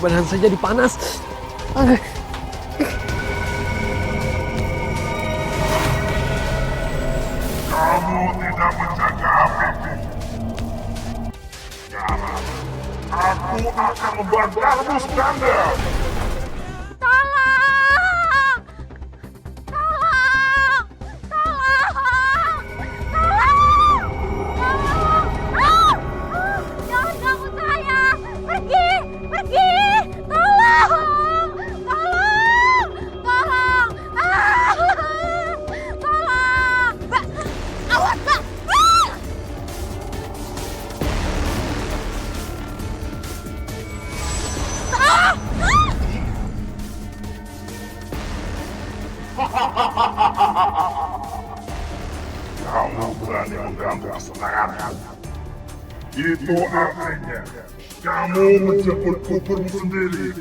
badan saya jadi panas. Kamu tidak menjaga apiku. Sekarang, aku akan membakarmu sekalian. Tolong! Tolong! Tolong! Tolong! Tolong! Ah! Jangan ganggu saya! Pergi! Pergi! Tolong! Tolong! Tolong! Ah! Tolong! Mbak! Awas, Mbak! Ah! Ah! Kamu berani mengganggu kesenanganku. Itu artinya kamu menjemput kuburmu sendiri.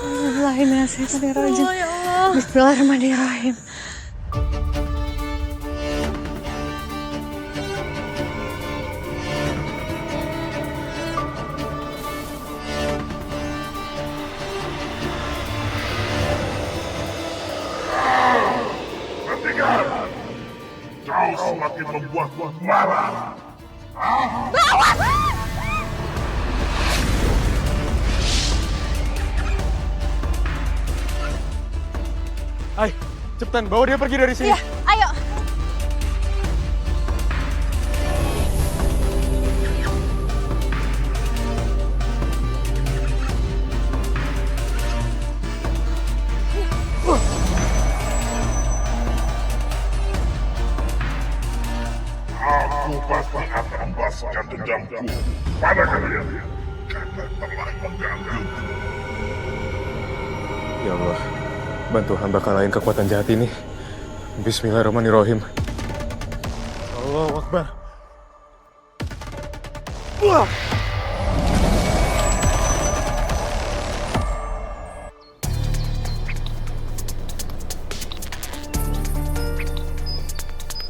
Bismillahirrahmanirrahim. Bismillahirrahmanirrahim. Hentikan! Kau semakin membuatku marah. Hai, cepetan bawa dia pergi dari sini. Iya, ayo. Aku pasti akan membalaskan dendamku pada kalian karena telah mengganggu. Ya Allah, bantu hamba kalahin kekuatan jahat ini. Bismillahirrahmanirrahim. Allahu Akbar. Wah!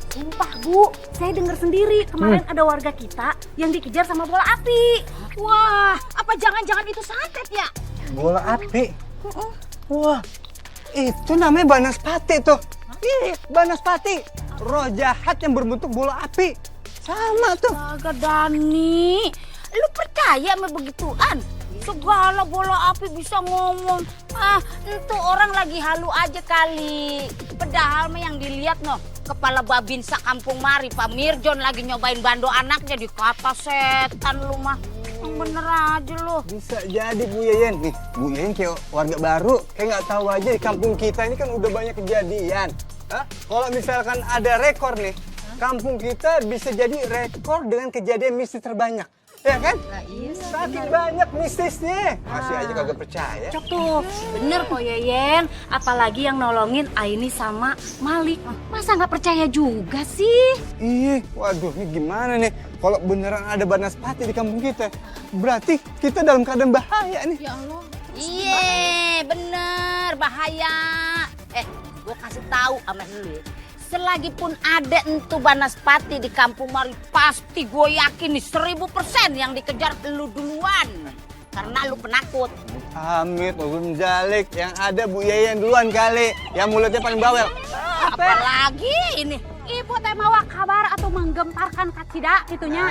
Sumpah, Bu. Saya dengar sendiri kemarin ada warga kita yang dikejar sama bola api. Wah, apa jangan-jangan itu santet ya? Bola api? Wah, itu namanya Banaspati tuh. Ih, Banaspati. Roh jahat yang berbentuk bola api. Sama tuh. Agak Dani, lu percaya sama begituan? Segala bola api bisa ngomong. Ah, itu orang lagi halu aja kali. Padahal mah yang dilihat noh, kepala babinsa kampung mari Pak Mirjon lagi nyobain bando anaknya di kata setan lu mah. Yang bener aja lu. Bisa jadi Bu Yeyen. Nih, Bu Yeyen kayak warga baru. Kayak nggak tahu aja di kampung kita ini kan udah banyak kejadian. Hah? Kalau misalkan ada rekor nih, kampung kita bisa jadi rekor dengan kejadian mistis terbanyak. Ya kan? Nah, iya, saking banyak mistisnya. Masih aja kagak percaya. Cok tuh, bener kok Yeyen. Apalagi yang nolongin Aini sama Malik. Masa nggak percaya juga sih? Iya, waduh ini gimana nih? Kalau beneran ada Banaspati di kampung kita, berarti kita dalam keadaan bahaya nih. Ya Allah. Iya, bener bahaya. Gue kasih tahu sama lu ya. Selagi pun ada entu Banaspati di kampung mari, pasti gue yakin nih 1000% yang dikejar lu duluan. Karena lu penakut. Amit, Ulun Jalik. Yang ada Bu Yeyen duluan kali. Yang mulutnya paling bawel. Apalagi ini. Ibu teh mawa kabar atau menggemparkan kacida itunya.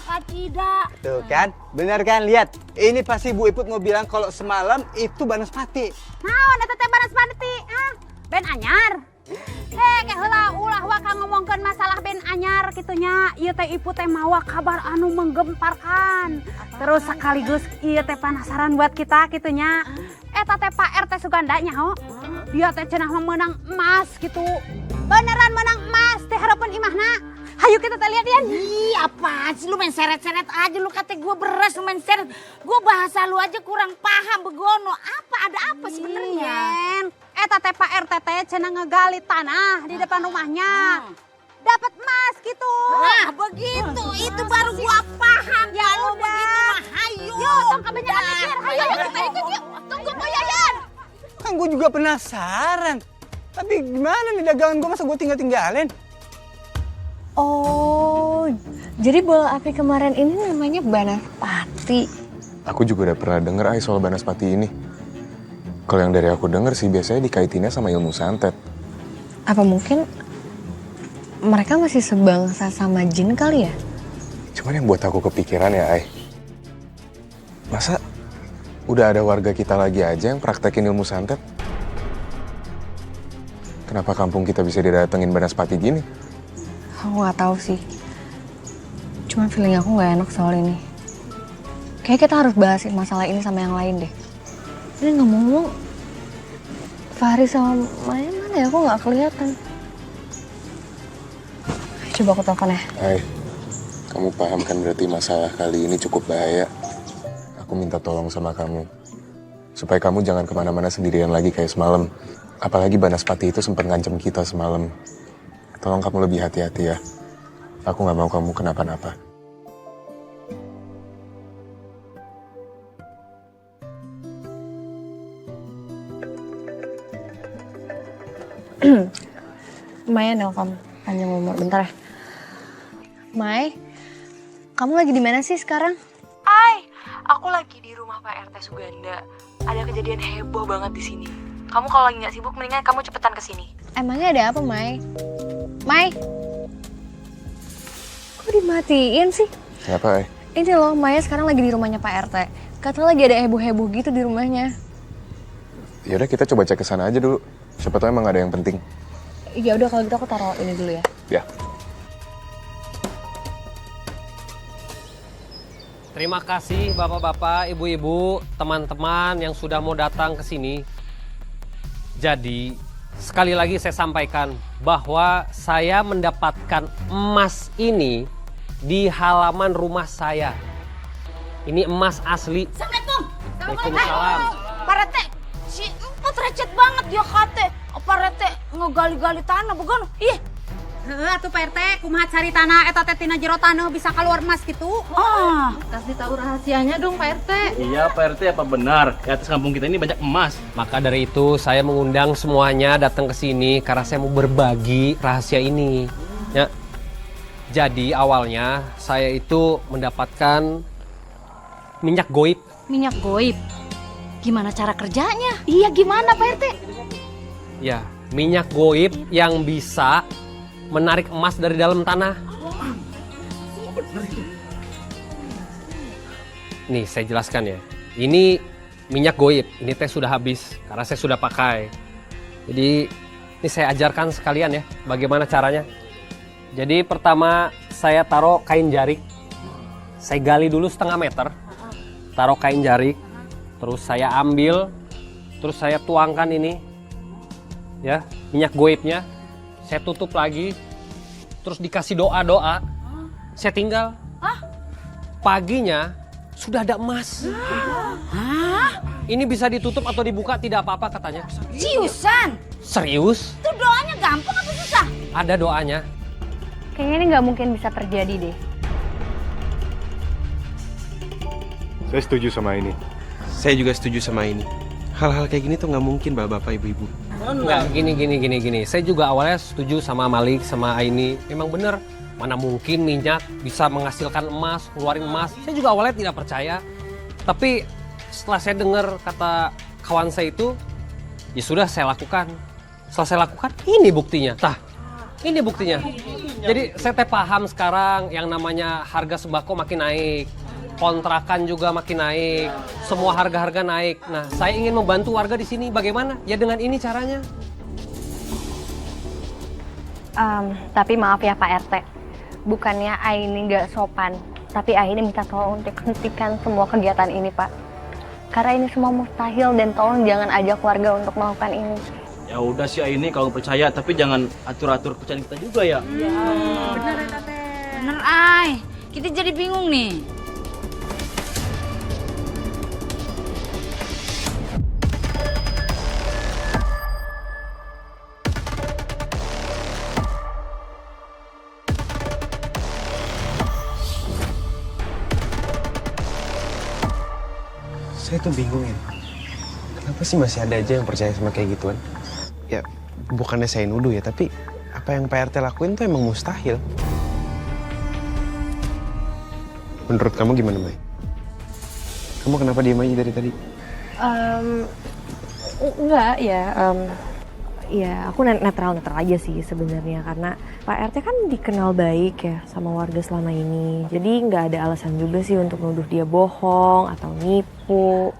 Kacida. Tuh kan, benar kan? Lihat, ini pasti Bu Iput mau bilang kalau semalam itu Banaspati. Naon eta teh Banaspati? Ben anyar. Kayak heula ulah waka ngomongkeun masalah ben anyar kitunya. Ieu teh ibu teh mawa kabar anu menggemparkan. Terus sekaligus ieu teh penasaran buat kita kitunya. Eta teh Pak RT Suganda nyaho. Dia teh cenah menang emas gitu. Beneran menang emas teh hareupeun imahna. Hayu kita teh lihat Dian. Ih, apaan sih lu main seret-seret aja lu kata gua beres lu main seret. Gua bahasa lu aja kurang paham begono. Ada apa sebenarnya? Eta teh Pak RT teh cenah ngegali tanah di depan rumahnya. Dapat emas gitu. Nah, begitu. Itu baru gua paham. Ya kalau begitu mah hayu. Yuk, tong kebanyakan mikir. Hayu kita ikut yuk. Tunggu Po Yayan. Kan gue juga penasaran. Tapi gimana nih dagangan gue masa gue tinggalin? Oh, jadi bola api kemarin ini namanya Banaspati. Aku juga udah pernah denger soal Banaspati ini. Kalau yang dari aku denger sih biasanya dikaitinnya sama ilmu santet. Apa mungkin mereka masih sebangsa sama jin kali ya? Cuman yang buat aku kepikiran ya, masa udah ada warga kita lagi aja yang praktekin ilmu santet? Kenapa kampung kita bisa didatengin Banaspati gini? Aku nggak tahu sih. Cuman feeling aku nggak enak soal ini. Kayak kita harus bahasin masalah ini sama yang lain deh. Ini ngomong-ngomong, Fahri sama Maya mana ya? Aku nggak kelihatan. Coba aku telepon ya. Kamu paham kan berarti masalah kali ini cukup bahaya. Aku minta tolong sama kamu. Supaya kamu jangan kemana-mana sendirian lagi kayak semalam. Apalagi Banaspati itu sempat ngancam kita semalam. Tolong kamu lebih hati-hati ya. Aku nggak mau kamu kenapa-napa. Maya nelfon, panjang umur, bentar ya. Mai, kamu lagi di mana sih sekarang? Aku lagi di rumah Pak RT Suganda. Ada kejadian heboh banget di sini. Kamu kalau lagi nggak sibuk, mendingan kamu cepetan ke sini. Emangnya ada apa, Mai? Mai? Kok dimatiin sih? Kenapa, Ini loh, Maya sekarang lagi di rumahnya Pak RT. Katanya lagi ada heboh-heboh gitu di rumahnya. Yaudah kita coba cek ke sana aja dulu. Siapa tahu emang ada yang penting. Ya udah kalau gitu aku taruh ini dulu ya. Ya. Terima kasih bapak-bapak, ibu-ibu, teman-teman yang sudah mau datang ke sini. Jadi, sekali lagi saya sampaikan bahwa saya mendapatkan emas ini di halaman rumah saya. Ini emas asli. Assalamualaikum. Waalaikumsalam. Pak Rete, si empat recet banget ya kate. Pak Rete ngegali-gali tanah bukan? Ih. Atuh Pak RT, kumaha cari tanah eta teh tina jero tanah bisa keluar emas gitu. Kasih tahu rahasianya dong Pak RT. Iya Pak RT, apa benar di atas kampung kita ini banyak emas? Maka dari itu saya mengundang semuanya datang ke sini karena saya mau berbagi rahasia ini. Ya. Jadi awalnya saya itu mendapatkan minyak goib. Minyak goib. Gimana cara kerjanya? Iya gimana Pak RT? Ya, minyak goib yang bisa menarik emas dari dalam tanah. Nih, saya jelaskan ya. Ini minyak goib, ini teh sudah habis karena saya sudah pakai. Jadi, ini saya ajarkan sekalian ya, bagaimana caranya. Jadi, pertama saya taruh kain jarik. Saya gali dulu 1/2 meter. Taruh kain jarik, terus saya ambil, terus saya tuangkan ini. Ya, minyak goibnya. Saya tutup lagi, terus dikasih doa-doa, saya tinggal. Paginya sudah ada emas. Ini bisa ditutup atau dibuka tidak apa-apa katanya. Seriusan? Serius? Itu doanya gampang atau susah? Ada doanya. Kayaknya ini nggak mungkin bisa terjadi deh. Saya setuju sama ini. Saya juga setuju sama ini. Hal-hal kayak gini tuh nggak mungkin bapak-bapak ibu-ibu. Enggak, gini. Saya juga awalnya setuju sama Malik, sama Aini. Memang bener, mana mungkin minyak bisa menghasilkan emas, ngeluarin emas. Saya juga awalnya tidak percaya. Tapi setelah saya dengar kata kawan saya itu, ya sudah saya lakukan. Setelah saya lakukan, ini buktinya. Ini buktinya. Jadi saya teh paham sekarang yang namanya harga sembako makin naik. Kontrakan juga makin naik, semua harga-harga naik. Nah, saya ingin membantu warga di sini. Bagaimana? Ya dengan ini caranya. Tapi maaf ya Pak RT, bukannya Aini nggak sopan, tapi Aini minta tolong untuk hentikan semua kegiatan ini Pak. Karena ini semua mustahil dan tolong jangan ajak warga untuk melakukan ini. Ya udah sih ini kalau percaya, tapi jangan atur-atur kepercayaan kita juga ya. Bener ya Tete. Bener ay. Kita jadi bingung nih. Saya tuh bingung ya. Kenapa sih masih ada aja yang percaya sama kayak gituan? Ya, bukannya saya nuduh ya, tapi apa yang Pak RT lakuin tuh emang mustahil. Menurut kamu gimana, Mai? Kamu kenapa diem aja dari tadi? Enggak ya, ya aku netral aja sih sebenarnya karena Pak RT kan dikenal baik ya sama warga selama ini. Jadi nggak ada alasan juga sih untuk nuduh dia bohong atau nipu.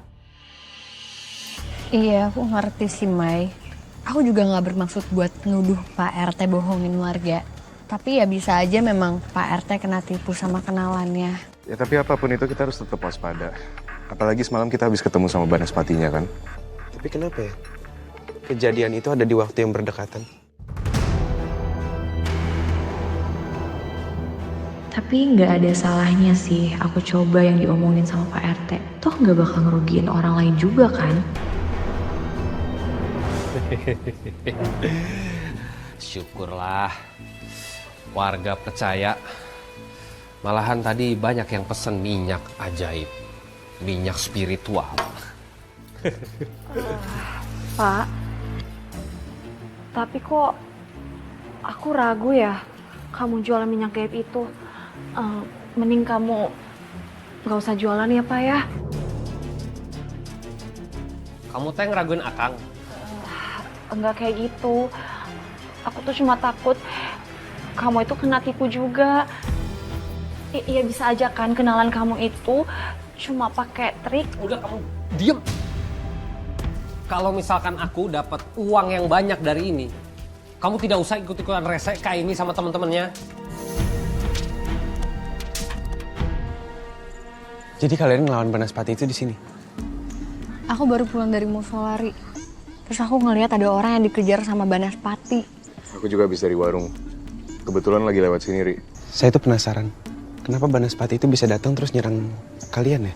Iya, aku ngerti sih, Mai. Aku juga nggak bermaksud buat nuduh Pak RT bohongin warga. Tapi ya bisa aja memang Pak RT kena tipu sama kenalannya. Ya tapi apapun itu kita harus tetap waspada. Apalagi semalam kita habis ketemu sama Banaspatinya kan. Tapi kenapa ya? Kejadian itu ada di waktu yang berdekatan. Tapi nggak ada salahnya sih aku coba yang diomongin sama Pak RT. Toh nggak bakal ngerugiin orang lain juga kan? Syukurlah warga percaya. Malahan tadi banyak yang pesen minyak ajaib, minyak spiritual. Pak, tapi kok aku ragu ya kamu jualan minyak gaib itu. Mending kamu nggak usah jualan ya Pak ya. Kamu teh ngeraguin Akang? Enggak kayak gitu. Aku tuh cuma takut kamu itu kena tipu juga. Iya bisa aja kan kenalan kamu itu cuma pakai trik. Udah kamu diem. Kalau misalkan aku dapat uang yang banyak dari ini, kamu tidak usah ikut-ikutan rese kayak ini sama teman-temannya. Jadi kalian ngelawan Banaspati itu di sini? Aku baru pulang dari musolari. Terus aku ngelihat ada orang yang dikejar sama Banaspati. Aku juga habis dari warung. Kebetulan lagi lewat sini, Ri. Saya tuh penasaran. Kenapa Banaspati itu bisa datang terus nyerang kalian ya?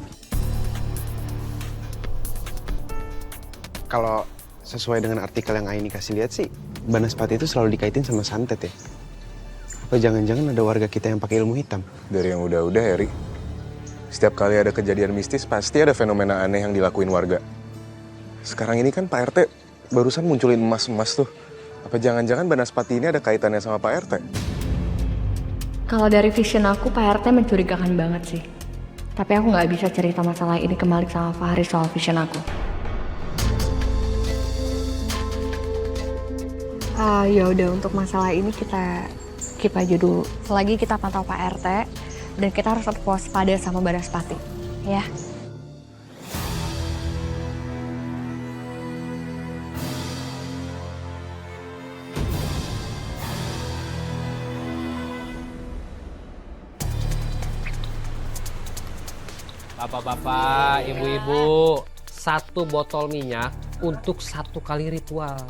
Kalau sesuai dengan artikel yang Aini kasih lihat sih, Banaspati itu selalu dikaitin sama santet ya. Apa jangan-jangan ada warga kita yang pakai ilmu hitam? Dari yang udah-udah ya, Ri. Setiap kali ada kejadian mistis, pasti ada fenomena aneh yang dilakuin warga. Sekarang ini kan Pak RT barusan munculin emas-emas tuh. Apa jangan-jangan Banaspati ini ada kaitannya sama Pak RT? Kalau dari vision aku Pak RT mencurigakan banget sih. Tapi aku nggak bisa cerita masalah ini ke Malik sama Fahri soal vision aku. Ya udah untuk masalah ini kita keep aja dulu. Selagi kita pantau Pak RT dan kita harus tetap waspada sama Banaspati, ya. Bapak-bapak, ibu-ibu, 1 botol minyak untuk 1 kali ritual.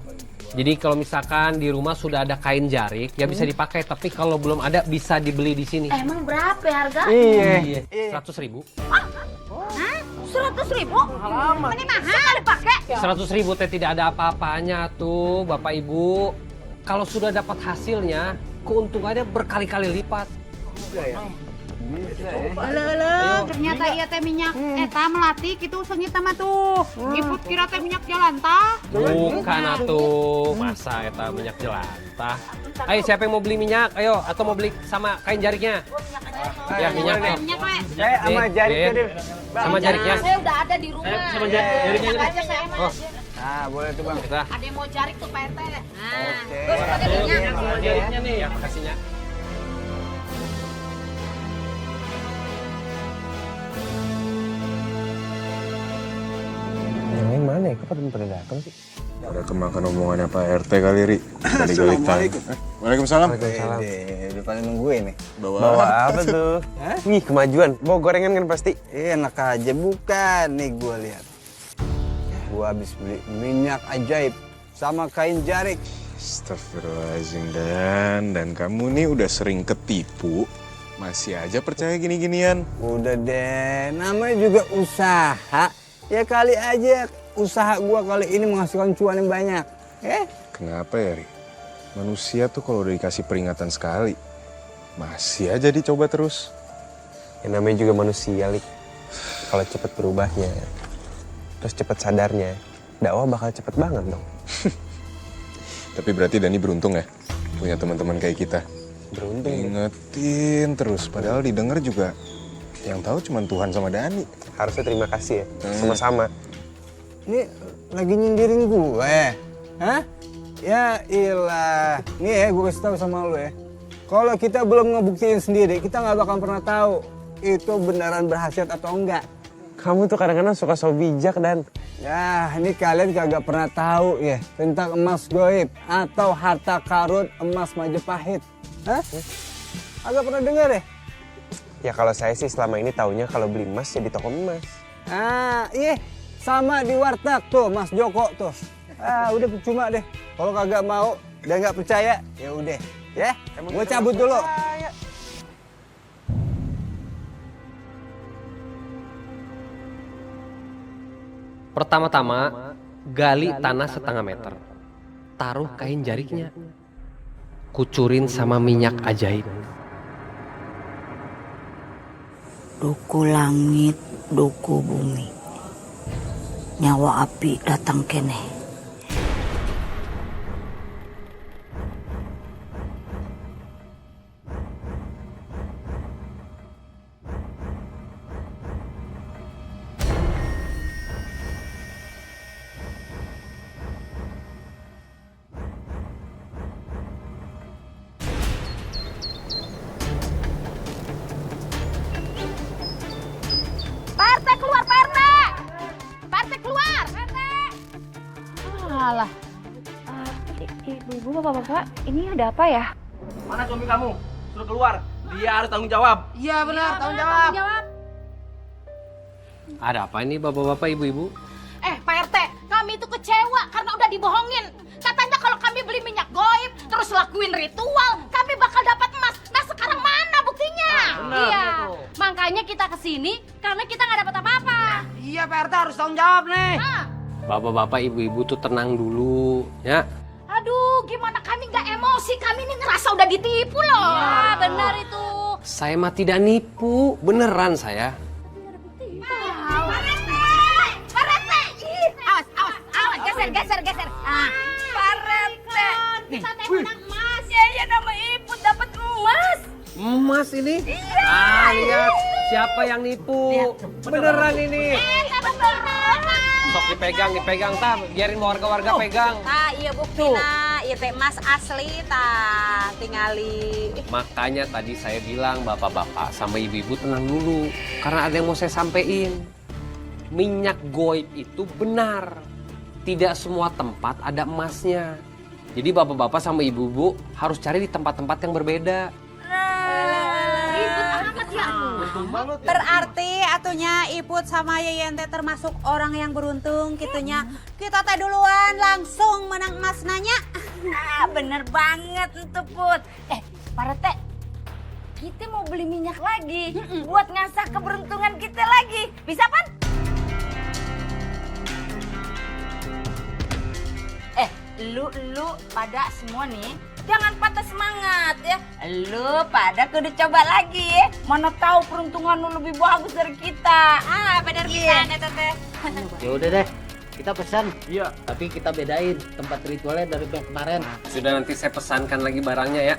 Jadi kalau misalkan di rumah sudah ada kain jarik, ya bisa dipakai. Tapi kalau belum ada, bisa dibeli di sini. Emang berapa ya harga? Iya. 100.000. Hah? 100.000? Ini mahal dipakai. 100.000 teh tidak ada apa-apanya tuh, Bapak Ibu. Kalau sudah dapat hasilnya, keuntungannya berkali-kali lipat. Alah, ternyata iya teh minyak eta melati gitu sengit mah tuh. Ngiput kira teh minyak jelantah. Bukan atuh, masa eta minyak jelantah. Ayo siapa yang mau beli minyak? Ayo, atau mau beli sama kain jariknya? Ya, minyak. Minyak we. Saya sama jariknya deh. Sama jariknya. Saya udah ada di rumah. Sama jariknya. Aja saya mah. Oh, Nah, boleh tuh Bang. kita. Ada yang mau jarik tuh Pak RT. Nah, Oke. terus pakai minyak. Jariknya nih, ya makasihnya. Yang lain mana ya? Kok pada datang sih? Ada kemakan omongannya Pak RT kali, Ri. Tadi gelitan. Waalaikumsalam. Waalaikumsalam. Udah pada nungguin nih. Bawa apa tuh? Nih kemajuan. Bawa gorengan kan pasti? Enak aja bukan nih gue lihat. Gue habis beli minyak ajaib sama kain jarik. Astagfirullahaladzim, Dan kamu nih udah sering ketipu. Masih aja percaya gini-ginian. Udah deh, namanya juga usaha. Ya kali aja usaha gua kali ini menghasilkan cuan yang banyak. Kenapa ya, Ri? Manusia tuh kalau udah dikasih peringatan sekali, masih aja dicoba terus. Yang namanya juga manusia, Lik. Kalau cepet berubahnya, terus cepet sadarnya, dakwah bakal cepet banget dong. Tapi berarti Dani beruntung ya, punya teman-teman kayak kita. Beruntung. Ingetin terus, padahal didengar juga yang tahu cuma Tuhan sama Dani. harusnya terima kasih ya. Sama-sama. Ini lagi nyindirin gue. Hah? Ya ilah. Nih ya gue kasih tahu sama lu ya. Kalau kita belum ngebuktiin sendiri, kita nggak bakal pernah tahu itu beneran berhasiat atau enggak. Kamu tuh kadang-kadang suka so bijak, Dan. Ya, ini kalian kagak pernah tahu ya tentang emas goib atau harta karun emas Majapahit. Hah? Agak pernah dengar ya? Ya kalau saya sih selama ini taunya kalau beli emas ya di toko emas. Ah, iya. Sama di warteg tuh, Mas Joko tuh. Ah, udah percuma deh. Kalau kagak mau dan nggak percaya, ya udah. Ya, gue cabut dulu. Pertama-tama, gali tanah setengah meter. Taruh kain jariknya. Kucurin sama minyak ajaib. Duku langit, duku bumi. Nyawa api datang kene. Pak RT keluar, Pak RT! Pak RT keluar! Pak RT! Alah. Ibu-ibu, bapak-bapak, ini ada apa ya? Mana suami kamu? Suruh keluar. Dia harus tanggung jawab. Iya benar, tanggung jawab. Ada apa ini bapak-bapak, ibu-ibu? Pak RT, kami itu kecewa karena udah dibohongin. Katanya kalau kami beli minyak goib, terus lakuin ritual, kami bakal dapat emas. Nah sekarang mana buktinya? Iya, makanya kita kesini karena kita nggak dapat apa-apa. Iya, Pak RT harus tanggung jawab nih. Bapak-bapak, ibu-ibu tuh tenang dulu, ya. Aduh, gimana kami nggak emosi? Kami ini ngerasa udah ditipu loh. Ya, benar itu. Saya mah tidak nipu, beneran saya. Geser. Pak RT, kita menang emas. Ya nama ibu dapat emas. Emas ini? Iya. Lihat siapa yang nipu. Beneran ini. Sok dipegang, tak biarin warga-warga pegang. Nah, iya bukti nah, iya teh emas asli tah, tingali. Makanya tadi saya bilang bapak-bapak sama ibu-ibu tenang dulu. Karena ada yang mau saya sampein. Minyak goib itu benar. Tidak semua tempat ada emasnya. Jadi bapak-bapak sama ibu-ibu harus cari di tempat-tempat yang berbeda. Ribut amat ya. Berarti atunya Iput sama Yeyen teh termasuk orang yang beruntung kitunya. Kita teh duluan langsung menang emas nanya. Bener banget itu Put. Pak RT, kita mau beli minyak lagi buat ngasah keberuntungan kita lagi. Bisa pan? Lu pada semua nih jangan patah semangat ya. Lu pada kudu coba lagi ya. Mana tahu peruntungan lu lebih bagus dari kita. Bener pisan eta teh. Ya udah deh, kita pesan. Iya. Tapi kita bedain tempat ritualnya dari yang kemarin. Sudah, nanti saya pesankan lagi barangnya ya.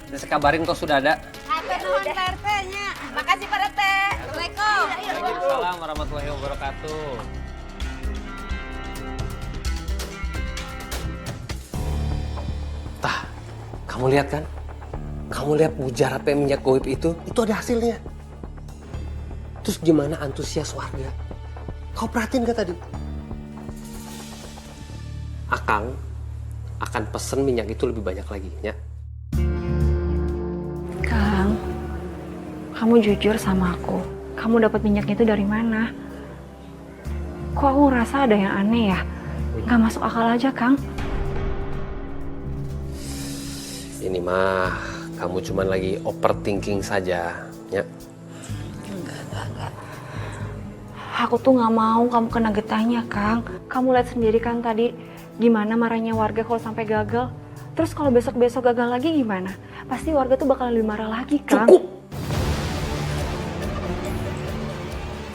Dan saya kabarin kalau sudah ada. Hatur nuhun Pak RT-nya. Makasih Pak RT. Assalamualaikum. Waalaikumsalam warahmatullahi wabarakatuh. Kamu lihat kan? Kamu lihat mujarab minyak goib itu ada hasilnya. Terus gimana antusias warga? Kau perhatiin gak tadi? Akang akan pesen minyak itu lebih banyak lagi, ya. Kang, kamu jujur sama aku. Kamu dapat minyaknya itu dari mana? Kok aku ngerasa ada yang aneh ya? Gak masuk akal aja, Kang. Ini mah kamu cuman lagi overthinking saja, ya. Enggak. Aku tuh nggak mau kamu kena getahnya, Kang. Kamu lihat sendiri kan tadi gimana marahnya warga kalau sampai gagal. Terus kalau besok-besok gagal lagi gimana? Pasti warga tuh bakal lebih marah lagi, Kang. Cukup!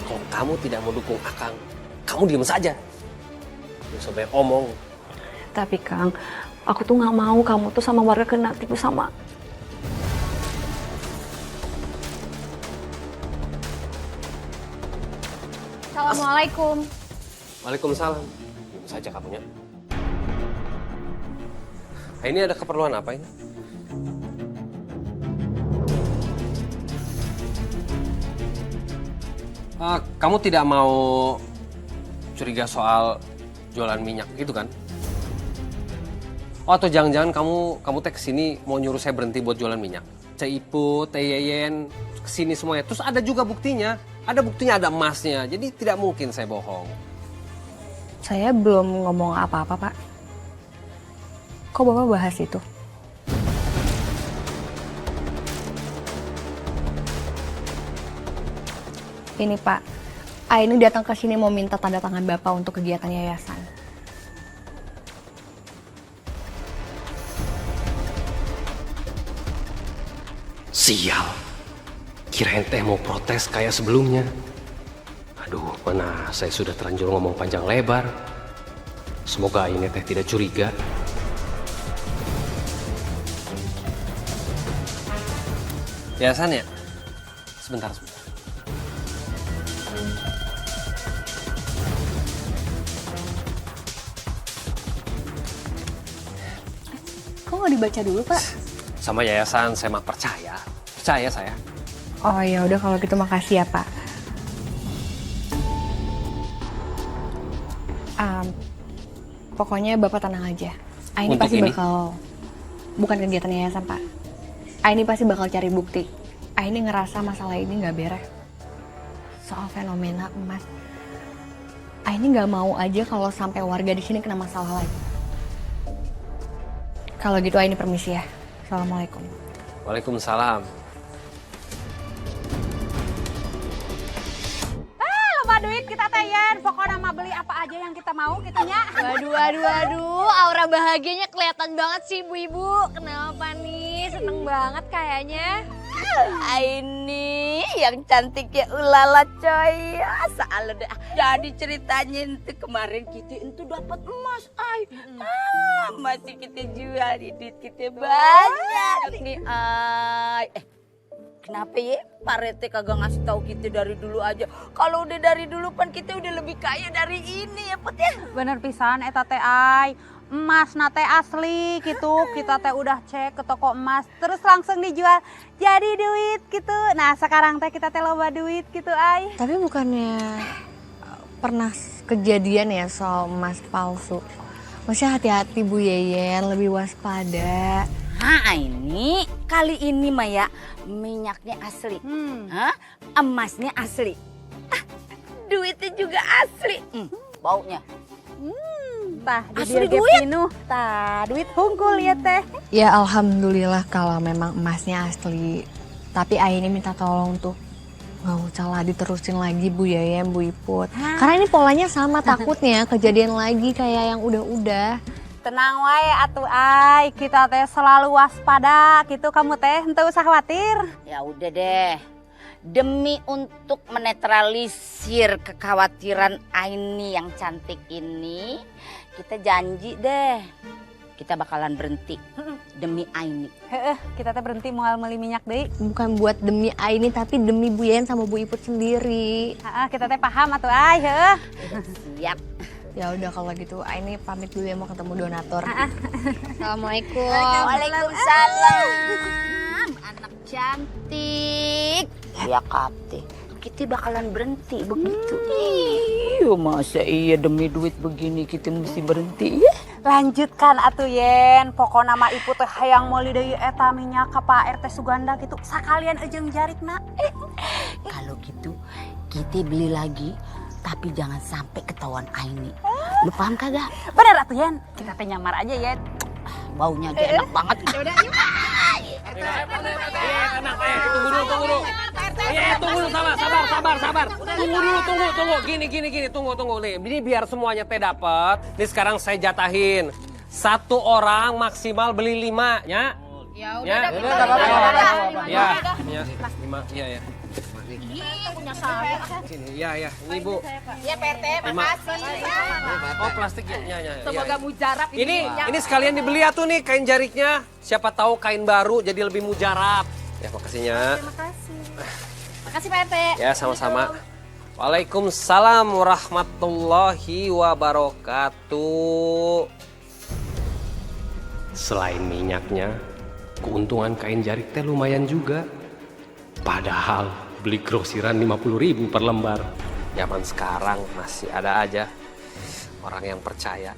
Kalau kamu tidak mau dukung Akang, kamu diam saja. Jangan sampai omong. Tapi Kang, aku tuh nggak mau kamu tuh sama warga kena tipu sama. Assalamualaikum. Waalaikumsalam. Diam saja kamunya. Nah, ini ada keperluan apa ini? Kamu tidak mau curiga soal jualan minyak itu kan? Oh, atau jangan-jangan kamu teh kesini mau nyuruh saya berhenti buat jualan minyak? Caipu, Teh Yeyen, kesini semuanya. Terus ada juga buktinya. Ada buktinya, ada emasnya. Jadi tidak mungkin saya bohong. Saya belum ngomong apa-apa, Pak. Kok Bapak bahas itu? Ini Pak, Aini datang ke sini mau minta tanda tangan Bapak untuk kegiatan yayasan. Sial. Kirain teh mau protes kayak sebelumnya. Aduh, mana saya sudah terlanjur ngomong panjang lebar. Semoga ini teh tidak curiga. Yayasan ya? Sebentar. Kok nggak dibaca dulu, Pak? Sama yayasan saya mah percaya. Percaya saya. Oh ya udah kalau gitu makasih ya, Pak. Pokoknya Bapak tenang aja. Aini Untuk pasti ini? bakal bukan kegiatan yayasan, Pak. Aini pasti bakal cari bukti. Aini ngerasa masalah ini nggak beres. Soal fenomena emas. Aini nggak mau aja kalau sampai warga di sini kena masalah lagi. Kalau gitu Aini permisi ya. Assalamualaikum. Waalaikumsalam. Loba duit kita teh Yen. Pokoknya mah beli apa aja yang kita mau gitunya. Waduh, aura bahagianya kelihatan banget sih ibu-ibu. Kenapa nih? Seneng banget kayaknya. Ini yang cantik ya ulala coy. Salah deh. Jadi ceritanya itu kemarin kita itu dapat emas ay. Masih kita jual duit kita banyak nih ay. Kenapa ya Pak Rete kagak ngasih tahu kita dari dulu aja? Kalau udah dari dulu pan kita udah lebih kaya dari ini ya Put ya. Bener pisan eta teh ay. Emas nate asli gitu, kita teh udah cek ke toko emas, terus langsung dijual jadi duit gitu. Nah sekarang teh kita teh loba duit gitu ay. Tapi bukannya pernah kejadian ya soal emas palsu? Maksudnya hati-hati Bu Yeyen, lebih waspada. Ini kali ini Maya minyaknya asli, emasnya asli, duitnya juga asli, baunya. Tah, asli di duit. Pinuh. Tah, duit hungkul ya teh. Ya alhamdulillah kalau memang emasnya asli. Tapi Aini minta tolong tuh nggak usah diterusin lagi Bu Yeyen, Bu Iput. Karena ini polanya sama, takutnya kejadian lagi kayak yang udah-udah. Tenang wae atuh ay, kita teh selalu waspada gitu kamu teh, henteu usah khawatir. Ya udah deh, demi untuk menetralisir kekhawatiran Aini yang cantik ini, kita janji deh, kita bakalan berhenti demi Aini. Kita teh berhenti moal meuli minyak deui. Bukan buat demi Aini tapi demi Bu Yeyen sama Bu Iput sendiri. Kita teh paham atuh ay, heuh. Siap. Ya udah kalau gitu Aini pamit dulu ya, mau ketemu donatur. Assalamualaikum. Waalaikumsalam. Anak cantik. Ya Kapte, kita bakalan berhenti begitu. Iya masa iya demi duit begini kita mesti berhenti ya? Lanjutkan atuh Yen, pokoknya mah ibu teh hayang meuli deui eta minyak ka Pak RT Suganda gitu. Sakalian ejeung jarikna. Kalau gitu kita beli lagi. Tapi jangan sampai ketahuan Aini. Lu paham kagak? Bener atuh Yen, kita teh nyamar aja Yen. Baunya aja enak banget. Yaudah, yuk. Tunggu dulu. Tunggu dulu, sabar. Tunggu. Gini. Tunggu nih. Ini biar semuanya teh dapat. Nih sekarang saya jatahin. 1 orang maksimal beli 5, ya. Ya udah. Ya. 5, ya. Punya saya. Sini, ya. Ini Bu. Ya PRT, makasih. Oh, plastik ya. Semoga mujarab Ini sekalian dibeli atuh nih kain jariknya. Siapa tahu kain baru jadi lebih mujarab. Ya, makasihnya. Terima kasih. Makasih Pak RT. Ya, sama-sama. Waalaikumsalam warahmatullahi wabarakatuh. Selain minyaknya, keuntungan kain jarik teh lumayan juga. Padahal beli grosiran 50.000 per lembar. Zaman sekarang masih ada aja orang yang percaya.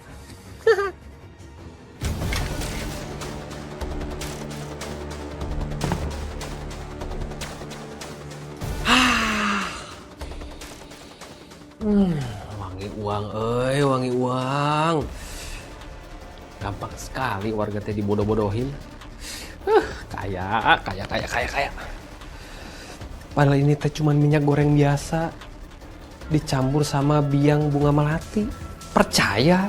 Wangi uang, wangi uang. Gampang sekali warga teh dibodoh-bodohin. Kaya. Padahal ini teh cuman minyak goreng biasa dicampur sama biang bunga melati. Percaya?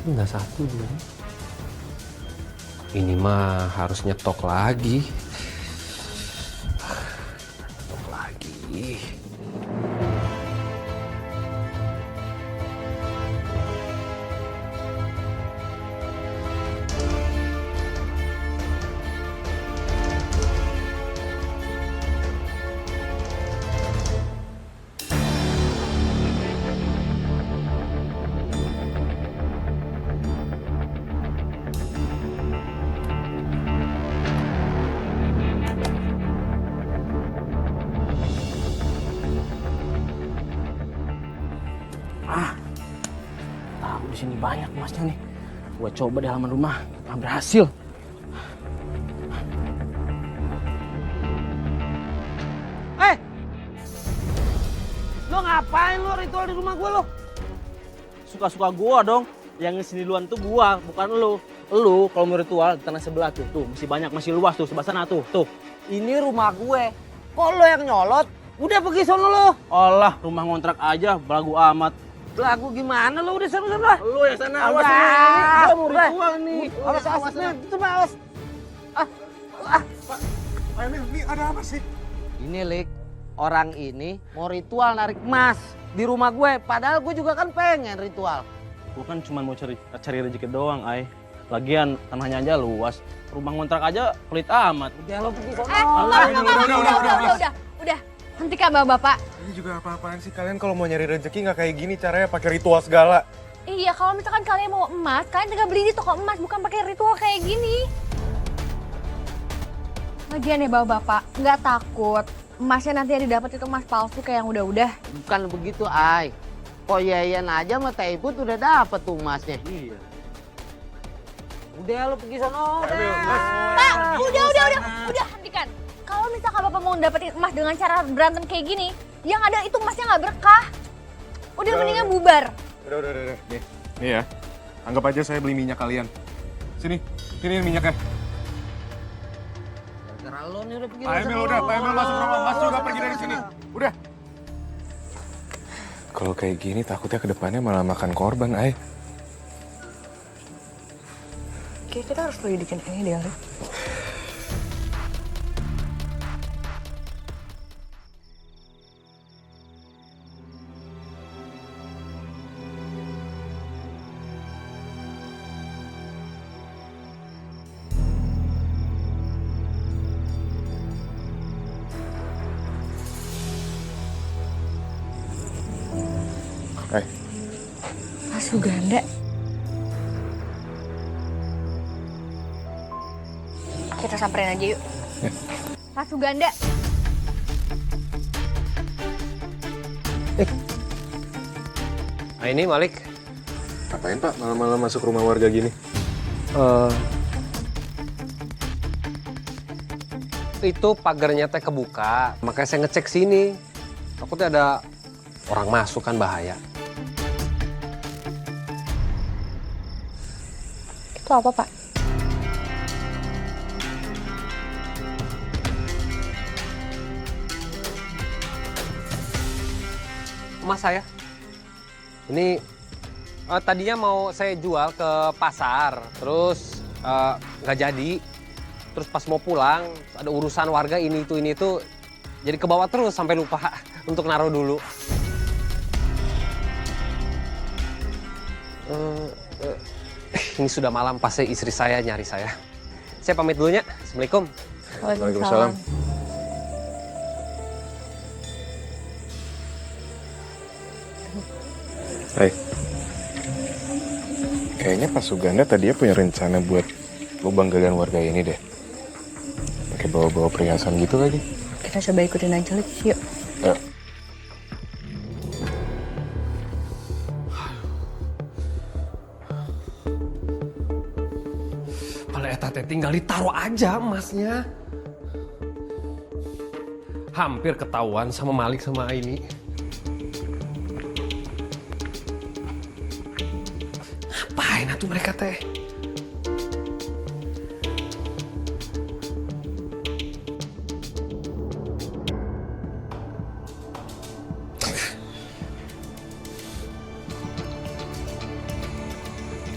Enggak satu dua. Ini mah harus nyetok lagi. Nyetok lagi. Di sini banyak emasnya nih. Gua coba di halaman rumah, nggak berhasil. Lo ngapain lo ritual di rumah gue lo? Suka-suka gua dong. Yang ngesini duluan tuh gua, bukan lo. Lo kalau mau ritual di tanah sebelah tuh, masih banyak, masih luas tuh, sebelah sana tuh. Ini rumah gue. Kok lo yang nyolot? Udah pergi sono lo. Allah, rumah ngontrak aja, belagu amat. Belagu gimana lo, udah sana lah. Lo yang sana, awas Udah. ini gua mau ritual nih. Awas. Itu mah awas. Pak Emil, ini ada apa sih? Ini Lik, orang ini mau ritual narik emas di rumah gue. Padahal gue juga kan pengen ritual. Gua kan cuma mau cari rezeki doang, Ay. Lagian tanahnya aja luas. Rumah ngontrak aja pelit amat. Udah lo pergi sono. Udah. Hentikan bapak-bapak. Ini juga apa-apaan sih kalian kalau mau nyari rezeki nggak kayak gini caranya pakai ritual segala. Iya, kalau misalkan kalian mau emas, kalian tinggal beli di toko emas, bukan pakai ritual kayak gini. Lagian ya bapak-bapak, nggak takut emasnya nanti yang didapat itu emas palsu kayak yang udah-udah. Bukan begitu, Ay. Kok Yayan aja sama Teh Iput udah dapet tuh emasnya. Iya. Udah lo pergi sono. Pak, udah hentikan. Kalau misalkan bapak mau dapetin emas dengan cara berantem kayak gini, yang ada itu emasnya nggak berkah. Udah mendingan bubar. Udah. Nih ya, anggap aja saya beli minyak kalian. Sini minyaknya. Gara-gara lo nih udah pergi. Pak Emil masuk rumah, Mas juga pergi dari sini. Udah. Kalau kayak gini takutnya kedepannya malah makan korban, Ay. Oke, kita harus lidikin ini deh, Ali. Mas Suganda. Kita samperin aja yuk. Mas Suganda. Nah ini Malik. Ngapain Pak malam-malam masuk rumah warga gini? Itu pagarnya teh kebuka, makanya saya ngecek sini. Takutnya ada orang masuk kan bahaya. Itu apa, Pak? Emas saya. Ini tadinya mau saya jual ke pasar, terus nggak jadi. Terus pas mau pulang, ada urusan warga ini itu, jadi kebawa terus sampai lupa untuk naruh dulu. Ini sudah malam, pasti istri saya nyari saya. Saya pamit dulunya. Assalamualaikum. Waalaikumsalam. Hai. Kayaknya Pak Suganda tadinya punya rencana buat lubang galian warga ini deh. Pakai bawa-bawa perhiasan gitu lagi. Kita coba ikutin aja, Lik. Yuk. Ayo. Kalau eta teh tinggal ditaruh aja emasnya. Hampir ketahuan sama Malik sama Aini. Ngapain atuh mereka teh?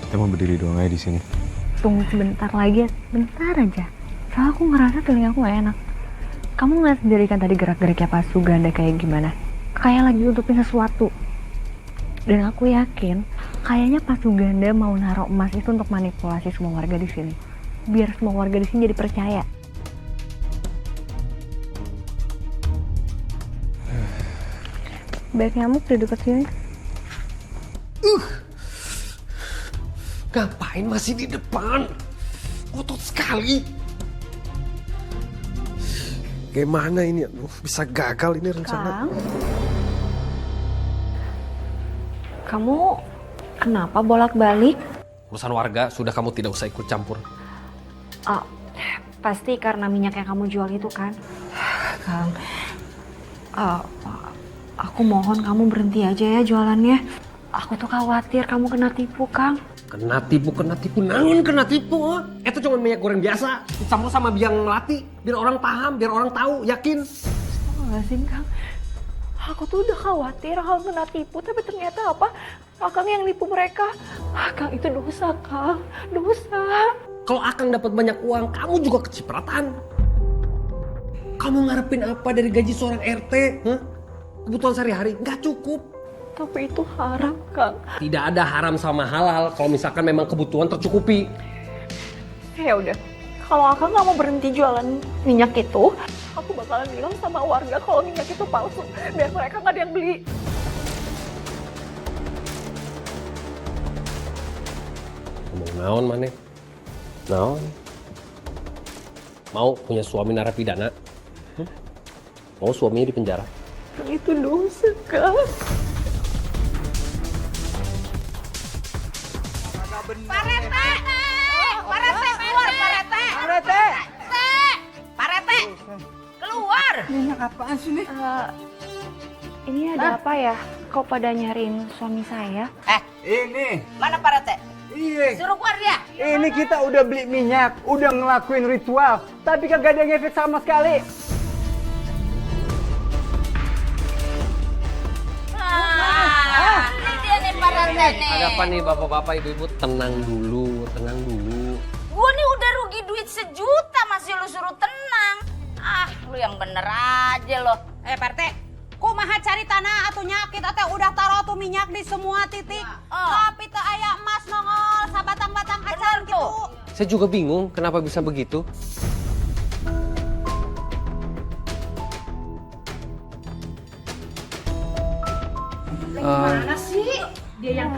Kita mau berdiri doang aja di sini. Tunggu sebentar lagi, bentar aja. Soalnya aku ngerasa telinga aku gak enak. Kamu ngeliat sendiri kan tadi gerak-geriknya Pak Suganda kayak gimana? Kayak lagi nutupin sesuatu. Dan aku yakin, kayaknya Pak Suganda mau naruh emas itu untuk manipulasi semua warga di sini. Biar semua warga di sini jadi percaya. Baik nyamuk di dekat sini. Ngapain masih di depan? Otot sekali. Gimana ini? Aduh, bisa gagal ini rencana. Kang, kamu kenapa bolak-balik? Urusan warga sudah kamu tidak usah ikut campur. Oh, pasti karena minyak yang kamu jual itu kan? Kang, aku mohon kamu berhenti aja ya jualannya. Aku tuh khawatir kamu kena tipu, Kang. Kena tipu, naon kena tipu? Itu cuma minyak goreng biasa, dicampur sama biang melati, biar orang paham, biar orang tahu, yakin. Astagfirullahaladzim, Kang. Aku tuh udah khawatir Kang kena tipu, tapi ternyata apa? Akang yang nipu mereka. Kang, itu dosa, Kang. Dosa. Kalau Akang dapat banyak uang, kamu juga kecipratan. Kamu ngarepin apa dari gaji seorang RT? Huh? Kebutuhan sehari-hari nggak cukup. Tapi itu haram, Kang. Tidak ada haram sama halal kalau misalkan memang kebutuhan tercukupi. Ya udah, kalau Akang nggak mau berhenti jualan minyak itu, aku bakalan bilang sama warga kalau minyak itu palsu, biar mereka nggak ada yang beli. Ngomong naon maneh? Naon? Mau punya suami narapidana? Mau suaminya di penjara? Itu dosa, Kang. Parete! Parete keluar, Parete! Parete! Parete! Keluar! Minyak apaan sih nih? Ini ada apa ya? Kok pada nyariin suami saya? Ini. Mana Parete? Iya. Suruh keluar dia! Ini kita udah beli minyak, udah ngelakuin ritual, tapi kagak ada ngefek sama sekali. Ini dia nih Parete nih. Ada apa nih bapak-bapak, ibu-ibu? Tenang dulu, tenang dulu. Gua nih udah rugi duit 1 juta masih lu suruh tenang. Ah, lu yang bener aja lo. Parete, kumaha cari tanah atunya kita teh udah taruh tuh minyak di semua titik. Tapi teh aya emas nongol sabatang-batang acan gitu. Saya juga bingung kenapa bisa begitu. Mana sih? Dia yang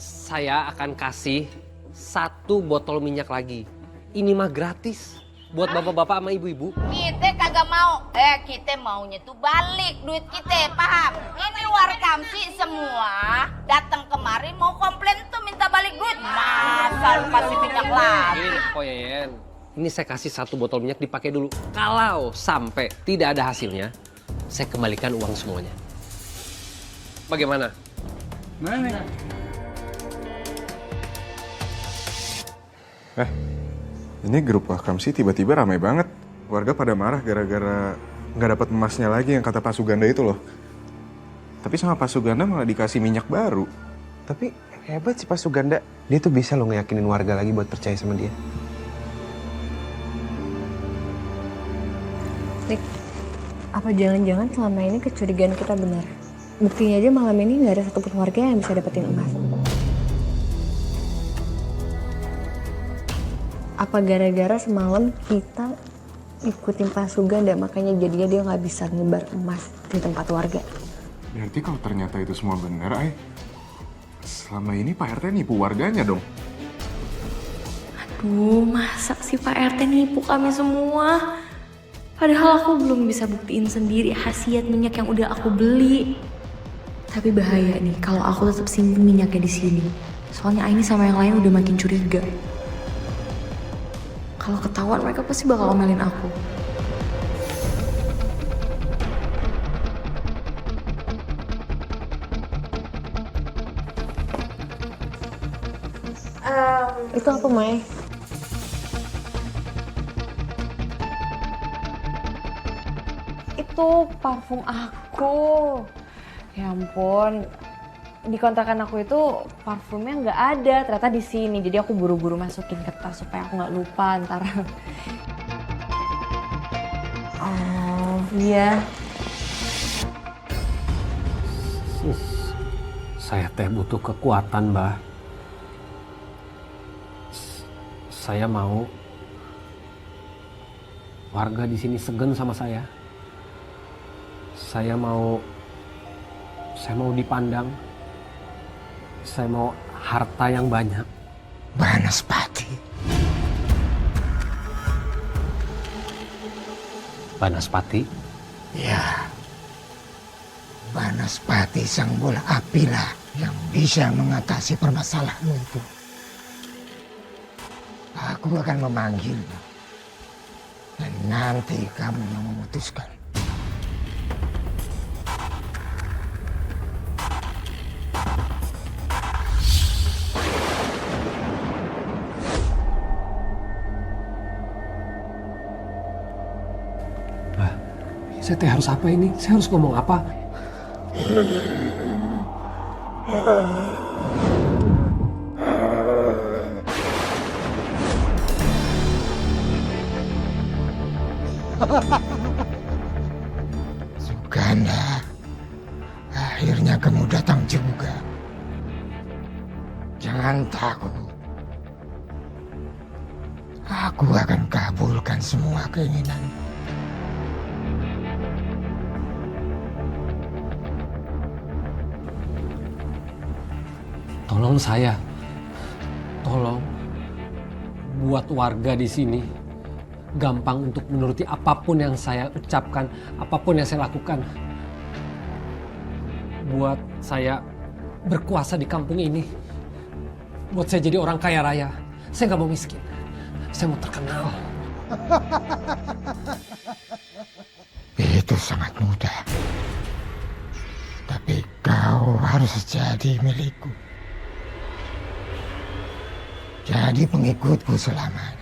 Saya akan kasih 1 botol minyak lagi. Ini mah gratis buat bapak-bapak sama ibu-ibu. Kita kagak mau. Kita maunya tuh balik duit kita, paham? Ini warkamsi semua datang kemari mau komplain tuh minta balik duit. Masa lu kasih minyak lagi? Poyen. Ini saya kasih 1 botol minyak dipakai dulu. Kalau sampai tidak ada hasilnya, saya kembalikan uang semuanya. Bagaimana? Mana? Ini grup Wakamsi tiba-tiba ramai banget. Warga pada marah gara-gara nggak dapat emasnya lagi yang kata Pak Suganda itu loh. Tapi sama Pak Suganda malah dikasih minyak baru. Tapi hebat sih Pak Suganda. Dia tuh bisa loh ngeyakinin warga lagi buat percaya sama dia. Lik, apa jangan-jangan selama ini kecurigaan kita benar? Buktinya aja malam ini nggak ada satupun warga yang bisa dapetin emas. Apa gara-gara semalam kita ikutin Pak Suganda makanya jadinya dia nggak bisa nyebar emas di tempat warga? Berarti kalau ternyata itu semua benar, selama ini Pak RT nipu warganya dong? Aduh, masa sih Pak RT nipu kami semua? Padahal aku belum bisa buktiin sendiri khasiat minyak yang udah aku beli. Tapi bahaya nih kalau aku tetap simpen minyaknya di sini. Soalnya Aini sama yang lain udah makin curiga. Kalau ketahuan mereka pasti bakal omelin aku. Itu apa, Mai? Itu parfum aku. Ya ampun, di kontrakan aku itu parfumnya nggak ada, ternyata di sini. Jadi aku buru-buru masukin ke tas supaya aku nggak lupa ntar. Oh iya. Saya teh butuh kekuatan, Mbah. Saya mau warga di sini segan sama saya. Saya mau dipandang. Saya mau harta yang banyak. Banaspati. Banaspati? Ya. Banaspati sang bola api lah yang bisa mengatasi permasalahanmu itu. Aku akan memanggilmu. Dan nanti kamu yang memutuskan. Saya teh harus apa ini? Saya harus ngomong apa? Suganda, akhirnya kamu datang juga. Jangan takut. Aku akan kabulkan semua keinginanmu. Tolong saya, tolong buat warga di sini gampang untuk menuruti apapun yang saya ucapkan, apapun yang saya lakukan. Buat saya berkuasa di kampung ini, buat saya jadi orang kaya raya. Saya nggak mau miskin, saya mau terkenal. Itu sangat mudah. Tapi kau harus jadi milikku. Jadi pengikutku selamanya.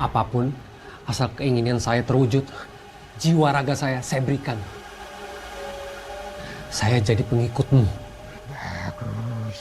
Apapun, asal keinginan saya terwujud, jiwa raga saya berikan. Saya jadi pengikutmu. Bagus.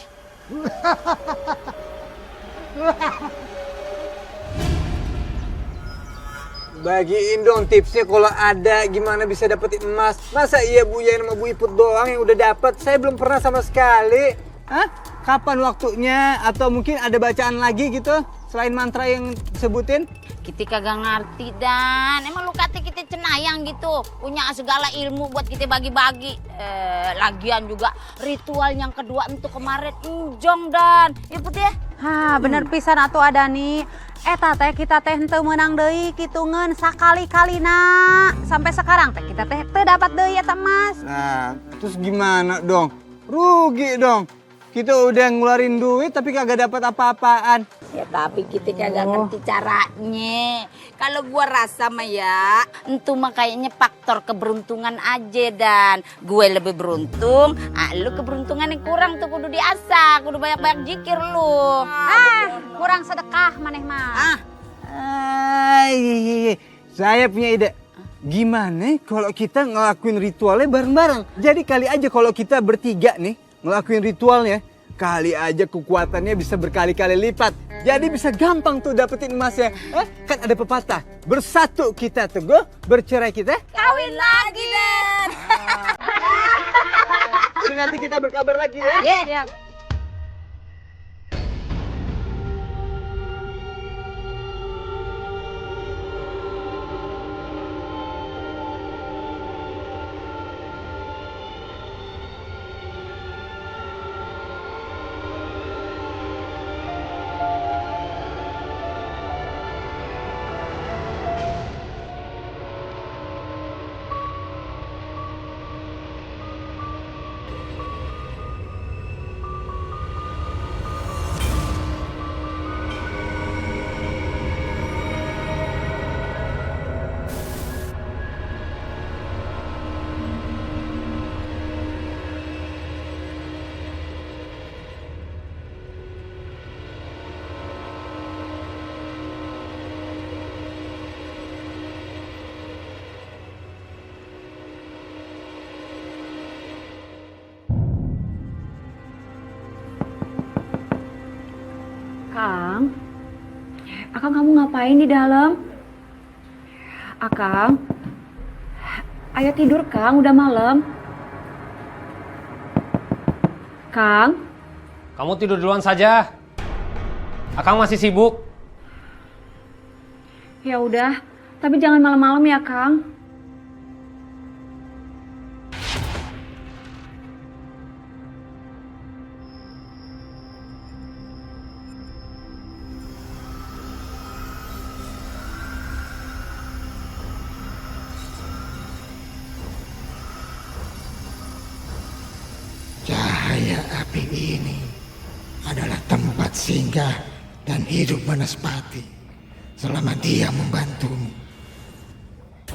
Bagiin dong tipsnya kalau ada gimana bisa dapetin emas. Masa iya Bu Yayan sama Bu Iput doang yang udah dapet? Saya belum pernah sama sekali. Hah? Kapan waktunya? Atau mungkin ada bacaan lagi gitu selain mantra yang disebutin? Kita kagak ngerti dan emang lu kata kita cenayang gitu, punya segala ilmu buat kita bagi-bagi. Lagian juga ritual yang kedua itu kemarin enjong dan Iput ya. Ha, bener pisan atuh ada nih. Eta teh kita teh henteu meunang deui kitungeun sakali-kalina. Sampai sekarang teh kita teh teu dapat deui eta emas. Nah, terus gimana dong? Rugi dong. Kita udah ngeluarin duit tapi kagak dapat apa-apaan. Ya tapi kita kagak ngerti caranya. Kalau gua rasa mah ya, entu mah kayaknya faktor keberuntungan aja dan gue lebih beruntung, lu keberuntungannya kurang tuh kudu diasah, kudu banyak-banyak zikir lu. Kurang sedekah maneh mah. Saya punya ide. Gimana kalau kita ngelakuin ritualnya bareng-bareng? Jadi kali aja kalau kita bertiga nih ngelakuin ritualnya, kali aja kekuatannya bisa berkali-kali lipat. Jadi bisa gampang tuh dapetin emasnya. Kan ada pepatah, bersatu kita teguh, bercerai kita kawin lagi dan. Nanti kita berkabar lagi ya. Yeah. Akang, kamu ngapain di dalam? Akang, ayo tidur Kang, udah malam. Kang? Kamu tidur duluan saja. Akang masih sibuk. Ya udah, tapi jangan malam-malam ya Kang. Cahaya api ini adalah tempat singgah dan hidup Banaspati selama dia membantumu.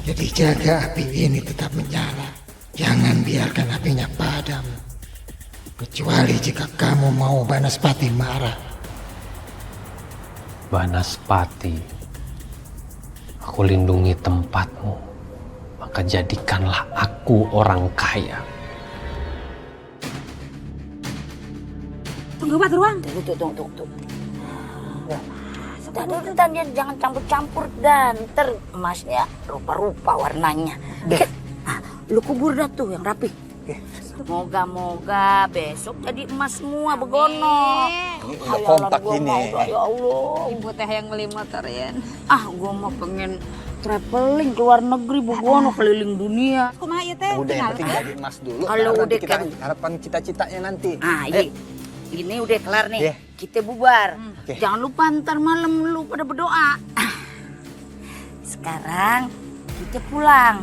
Jadi jaga api ini tetap menyala. Jangan biarkan apinya padam. Kecuali jika kamu mau Banaspati marah. Banaspati, aku lindungi tempatmu, maka jadikanlah aku orang kaya. Tunggu Pak Ruang. Tunggu. Dan dia jangan campur-campur dan emasnya rupa-rupa warnanya. Lu kubur dah tuh yang rapi. Moga-moga besok jadi emas semua begono. Udah kompak ini. Ya Allah. Ibu teh yang beli motor ya. Gua mah pengen traveling ke luar negeri begono keliling dunia. Kumaha ieu teh? Udah yang penting jadi emas dulu. Kalau Nanti udah kita kan harapan cita-citanya nanti. Iya. Ini udah kelar nih. Iya. Kita bubar. Oke. Jangan lupa ntar malam lu pada berdoa. Sekarang kita pulang.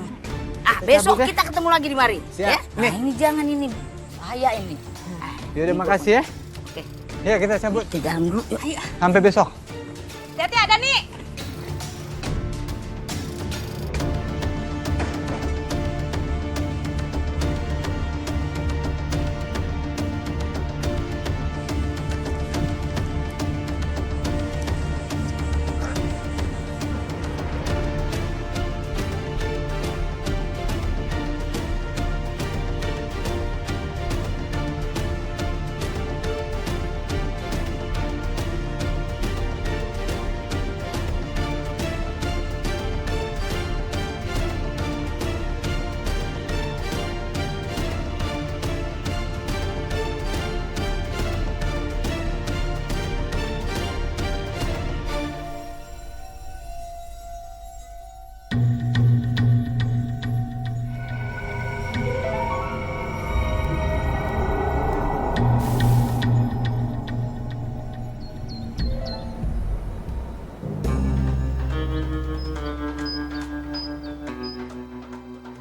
Besok cabut ya. kita ketemu lagi di mari. Siap. Ya? Nih. Ini jangan ini. Bahaya ini. Yaudah makasih ya. Oke. Ya kita cabut. Di dalam dulu. Yuk. Sampai besok. Hati-hati ada nih.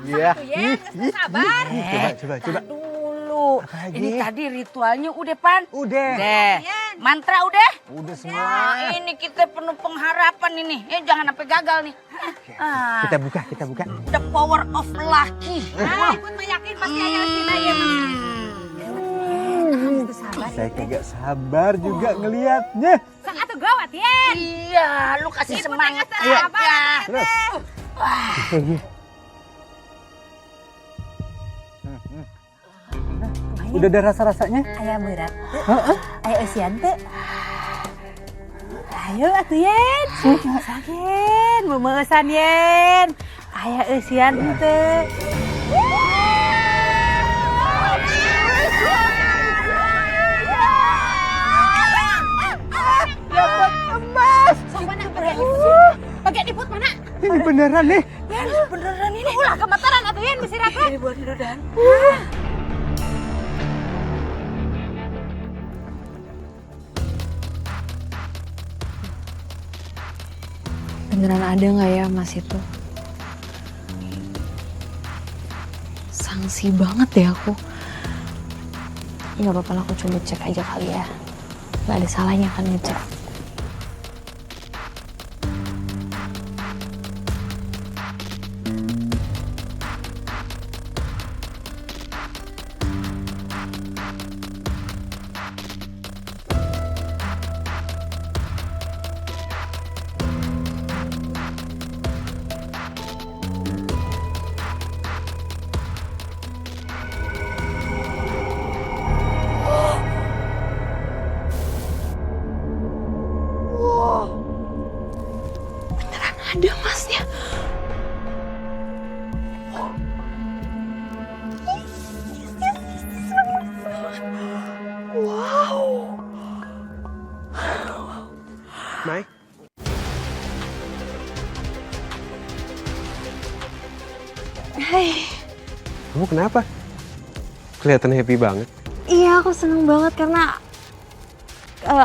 Iya. Sabar. Coba. Dulu. Ini tadi ritualnya udah Pan? Udah. Mantra udah? Udah semua. Ini kita penuh pengharapan ini. Jangan sampai gagal nih. Kita buka. The power of lucky. Ikut meyakin pasti ayah kita ya. Saya kagak sabar juga ngelihatnya. Sang atuh gawat ya. Iya, lu kasih semangat Iya. aja. Terus. Udah ada rasa-rasanya? Ayah berat. Ayah usian teh. Ayo atuh Yen. Saken, memeusan Yen. Ayah usian teh. Dapat emas. Pakai diput mana? Ini beneran nih. Beneran ini. Ulah gemetaran atuh Yen bisi raka. Ini buat mudah-mudahan. Beneran ada nggak ya emas itu? Sangsi banget deh aku. Nggak apa-apa lah, aku coba cek aja kali ya. Nggak ada salahnya kan ngecek. Kamu kenapa? Kelihatan happy banget. Iya, aku seneng banget karena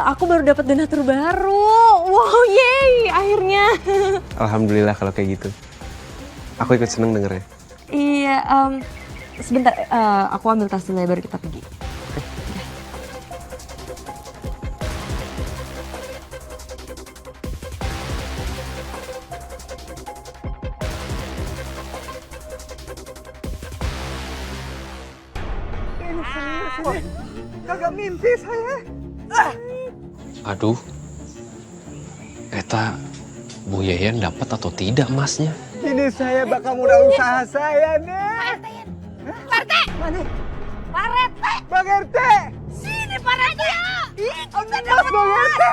aku baru dapat donatur baru. Wow, yeay, akhirnya. Alhamdulillah kalau kayak gitu. Aku ikut seneng dengernya. Iya, sebentar, aku ambil tas dulu ya, baru kita pergi. Kagak mimpi saya. Aduh, eta Bu Yeyen dapat atau tidak emasnya? Ini saya bakal modal usaha saya nih. Pak RT! Mana? Pak RT! Bang RT! Sini Pak RT! Kita dapat Bang RT!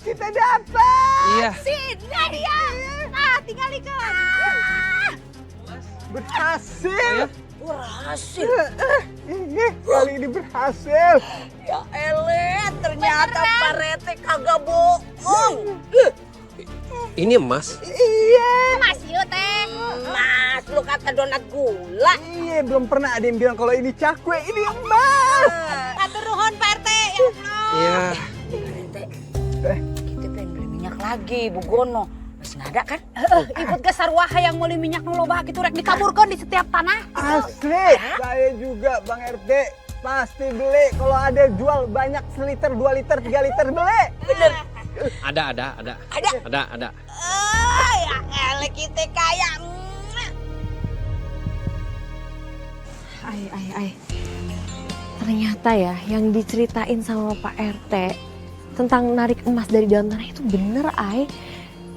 Kita dapat! Iya. Sini dia! Nah, tinggal ikut. Berhasil! Berhasil. Ini kali ini berhasil. Ya elet, ternyata Pak Rete kagak bohong. Ini emas? Iya. Mas yuk teh. Mas, lu kata donat gula. Iya, belum pernah ada yang bilang kalau ini cakwe, ini emas. Atur nuhun Pak RT. Ya Allah. Iya. Rete, kita pengen beli minyak lagi, Bu Gono. Masih nggak ada kan? Ikut ke sarwah yang meuli minyak nu loba gitu rek ditaburkeun di setiap tanah. Asli, saya juga Bang RT pasti beli. Kalau ada jual banyak 1 liter, 2 liter, 3 liter beli. Bener. Ada. Ada? Ya elet kita kaya. Ay. Ternyata ya yang diceritain sama Pak RT tentang narik emas dari dalam tanah itu bener, Ay.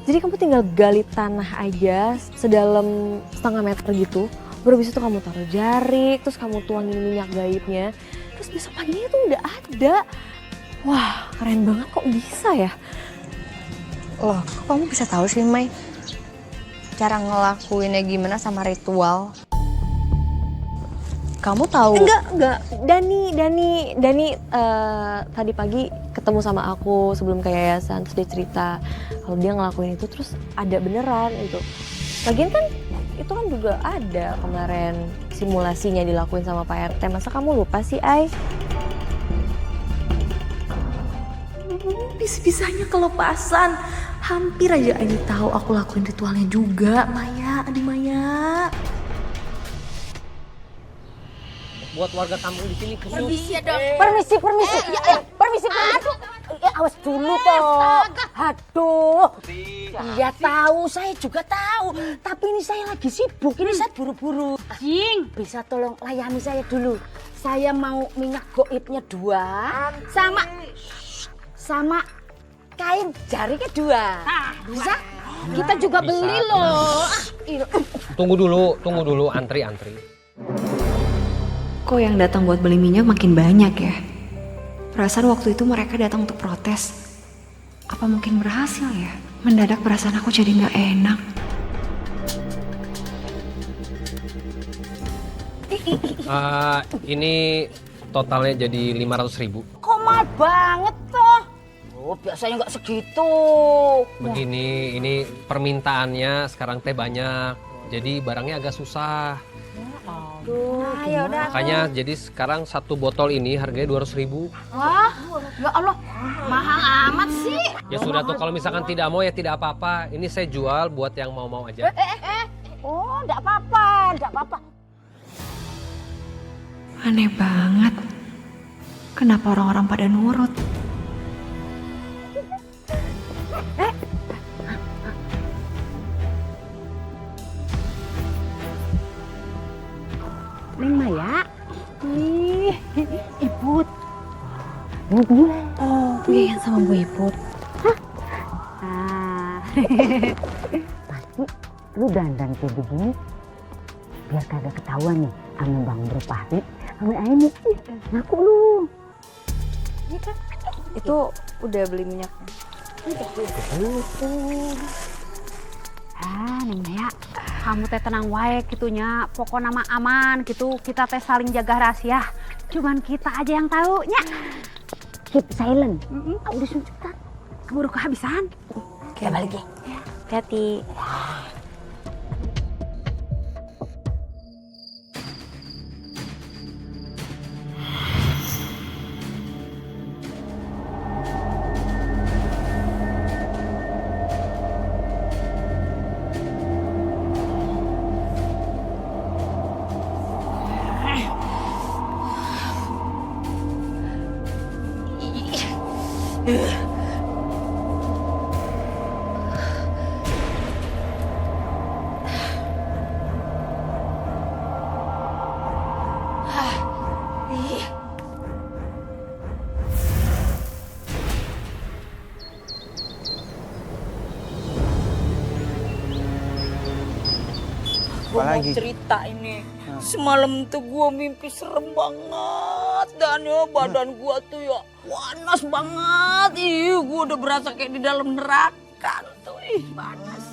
Jadi kamu tinggal gali tanah aja sedalam 1/2 meter gitu. Baru bisa tuh kamu taruh jarik, terus kamu tuangin minyak gaibnya. Terus besok paginya tuh udah ada. Wah, keren banget, kok bisa ya? Loh, kok kamu bisa tahu sih, Mai? Cara ngelakuinnya gimana sama ritual? Kamu tahu? Enggak. Dani tadi pagi ketemu sama aku sebelum ke yayasan, terus dia cerita kalau dia ngelakuin itu terus ada beneran itu. Lagian kan itu kan juga ada kemarin simulasinya dilakuin sama Pak RT. Masa kamu lupa sih, Ai? Bisa-bisanya kelepasan. Hampir aja Aini tahu aku lakuin ritualnya juga, Maya. Aduh, Maya. Buat warga kampung di sini khusus. Permisi ya, Dok. Permisi. Permisi. Awas dulu toh. Aduh. Iya tahu, saya juga tahu. Tapi ini saya lagi sibuk. Ini saya buru-buru. Jing. Bisa tolong layani saya dulu. Saya mau minyak goibnya 2 sama kain jariknya 2. Bisa? Kita juga Bisa, beli loh. Tunggu dulu, antri. Kok yang datang buat beli minyak makin banyak ya? Perasaan waktu itu mereka datang untuk protes. Apa mungkin berhasil ya? Mendadak perasaan aku jadi nggak enak. Ini totalnya jadi 500.000. Kok mahal banget toh? Oh, biasanya nggak segitu. Begini, ini permintaannya sekarang teh banyak. Jadi barangnya agak susah. Nah, ya udah. Makanya jadi sekarang 1 botol ini harganya 200.000. Wah, ya Allah, mahal amat sih. Ya sudah tuh, kalau misalkan tidak mau ya tidak apa-apa. Ini saya jual buat yang mau-mau aja. Oh, enggak apa-apa. Aneh banget. Kenapa orang-orang pada nurut? Neng Maya. Ih, Iput. Oh, Bu Yayan sama Bu Iput. Pasti lu dandan kayak begini biar kagak ketahuan nih sama Bang Bro Fahri sama Aini. Ngaku lu. Itu udah beli minyaknya. Neng Maya, kamu teh tenang wae gitunya. Pokoknya mah aman gitu. Kita teh saling jaga rahasia. Cuman kita aja yang tahu nya. Keep silent. Udah suntikan. Keburu kehabisan. Kita balik ya. Hati-hati. Gue mau Apalagi? cerita ini. Semalam tuh gue mimpi serem banget. Dan ya badan gue tuh ya panas banget. Ih, gue udah berasa kayak di dalam neraka tuh. Ih, panas.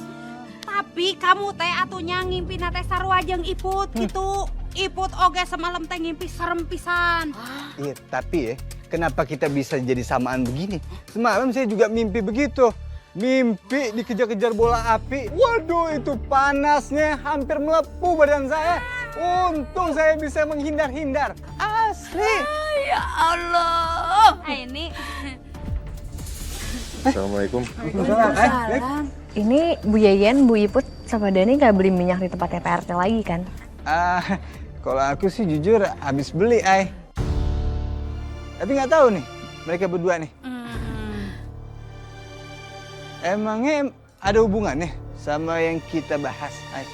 Tapi kamu teh atunya ngimpi nate sarua jeung Iput gitu. Iput oge semalam teh ngimpi serem pisan. Iya, tapi ya, kenapa kita bisa jadi samaan begini? Semalam saya juga mimpi begitu. Mimpi dikejar-kejar bola api. Waduh, itu panasnya hampir melepuh badan saya. Untung saya bisa menghindar-hindar. Asli. Ya Allah. Ini Assalamualaikum. Ini Bu Yeyen, Bu Iput, sama Dani nggak beli minyak di tempatnya Pak RT lagi kan? Kalau aku sih jujur habis beli, Ay. Tapi nggak tahu nih, mereka berdua nih. Emangnya ada hubungannya sama yang kita bahas, Ay?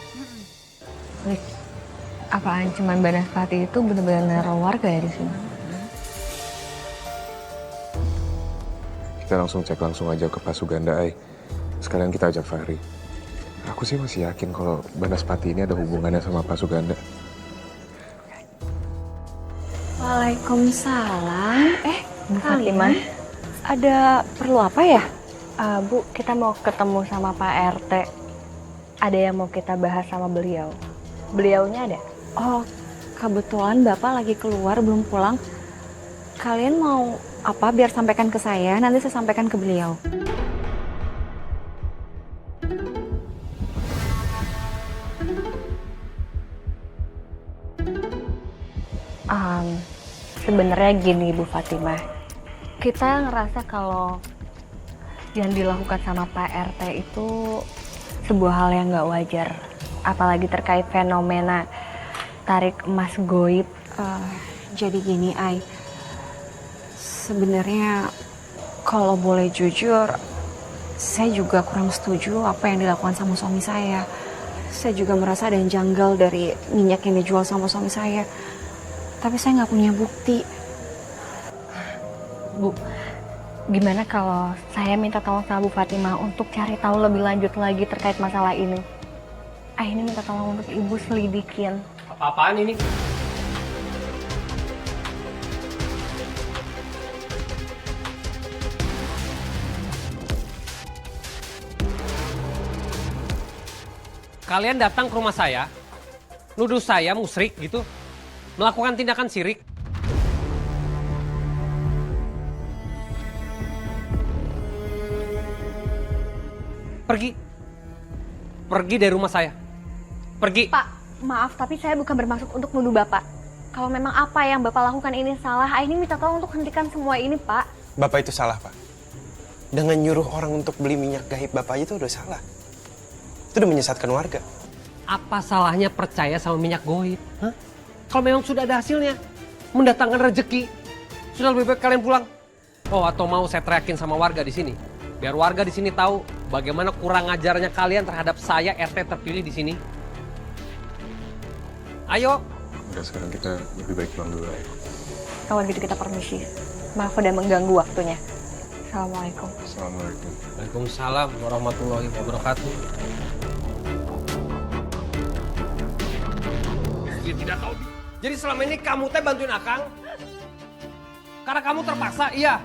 Rick, apaan cuman Banaspati itu bener-bener neror warga ya di sini? Kita langsung cek langsung aja ke Pak Suganda, Ay. Sekalian kita ajak Fahri. Aku sih masih yakin kalau Banaspati ini ada hubungannya sama Pak Suganda. Waalaikumsalam. Bu Fatimah, Ada perlu apa ya? Bu, kita mau ketemu sama Pak RT. Ada yang mau kita bahas sama beliau. Beliaunya ada? Oh, kebetulan Bapak lagi keluar belum pulang. Kalian mau apa biar sampaikan ke saya, nanti saya sampaikan ke beliau. Sebenarnya gini Bu Fatimah, kita ngerasa kalau yang dilakukan sama Pak RT itu sebuah hal yang nggak wajar, apalagi terkait fenomena tarik emas goib. Jadi gini, Ai, sebenarnya kalau boleh jujur, saya juga kurang setuju apa yang dilakukan sama suami saya. Saya juga merasa ada yang janggal dari minyak yang dijual sama suami saya. Tapi saya nggak punya bukti. Bu, gimana kalau saya minta tolong sama Bu Fatimah untuk cari tahu lebih lanjut lagi terkait masalah ini? Ini minta tolong untuk Ibu selidikin. Apa-apaan ini? Kalian datang ke rumah saya, nuduh saya musyrik gitu, melakukan tindakan syirik. Pergi dari rumah saya. Pergi. Pak, maaf tapi saya bukan bermaksud untuk nuduh Bapak. Kalau memang apa yang Bapak lakukan ini salah, Aini minta tolong untuk hentikan semua ini, Pak. Bapak itu salah, Pak. Dengan nyuruh orang untuk beli minyak gaib Bapak aja itu udah salah. Itu udah menyesatkan warga. Apa salahnya percaya sama minyak goib? Hah? Kalau memang sudah ada hasilnya, mendatangkan rezeki, sudah lebih baik kalian pulang. Oh, atau mau saya teriakin sama warga di sini, biar warga di sini tahu bagaimana kurang ajarnya kalian terhadap saya RT terpilih di sini. Ayo. Udah, sekarang kita lebih baik pulang dulu, Ay. Kalau gitu kita permisi. Maaf udah mengganggu waktunya. Assalamualaikum. Assalamualaikum. Waalaikumsalam warahmatullahi wabarakatuh. Dia tidak tahu. Jadi selama ini kamu teh bantuin Akang? Karena kamu terpaksa, iya.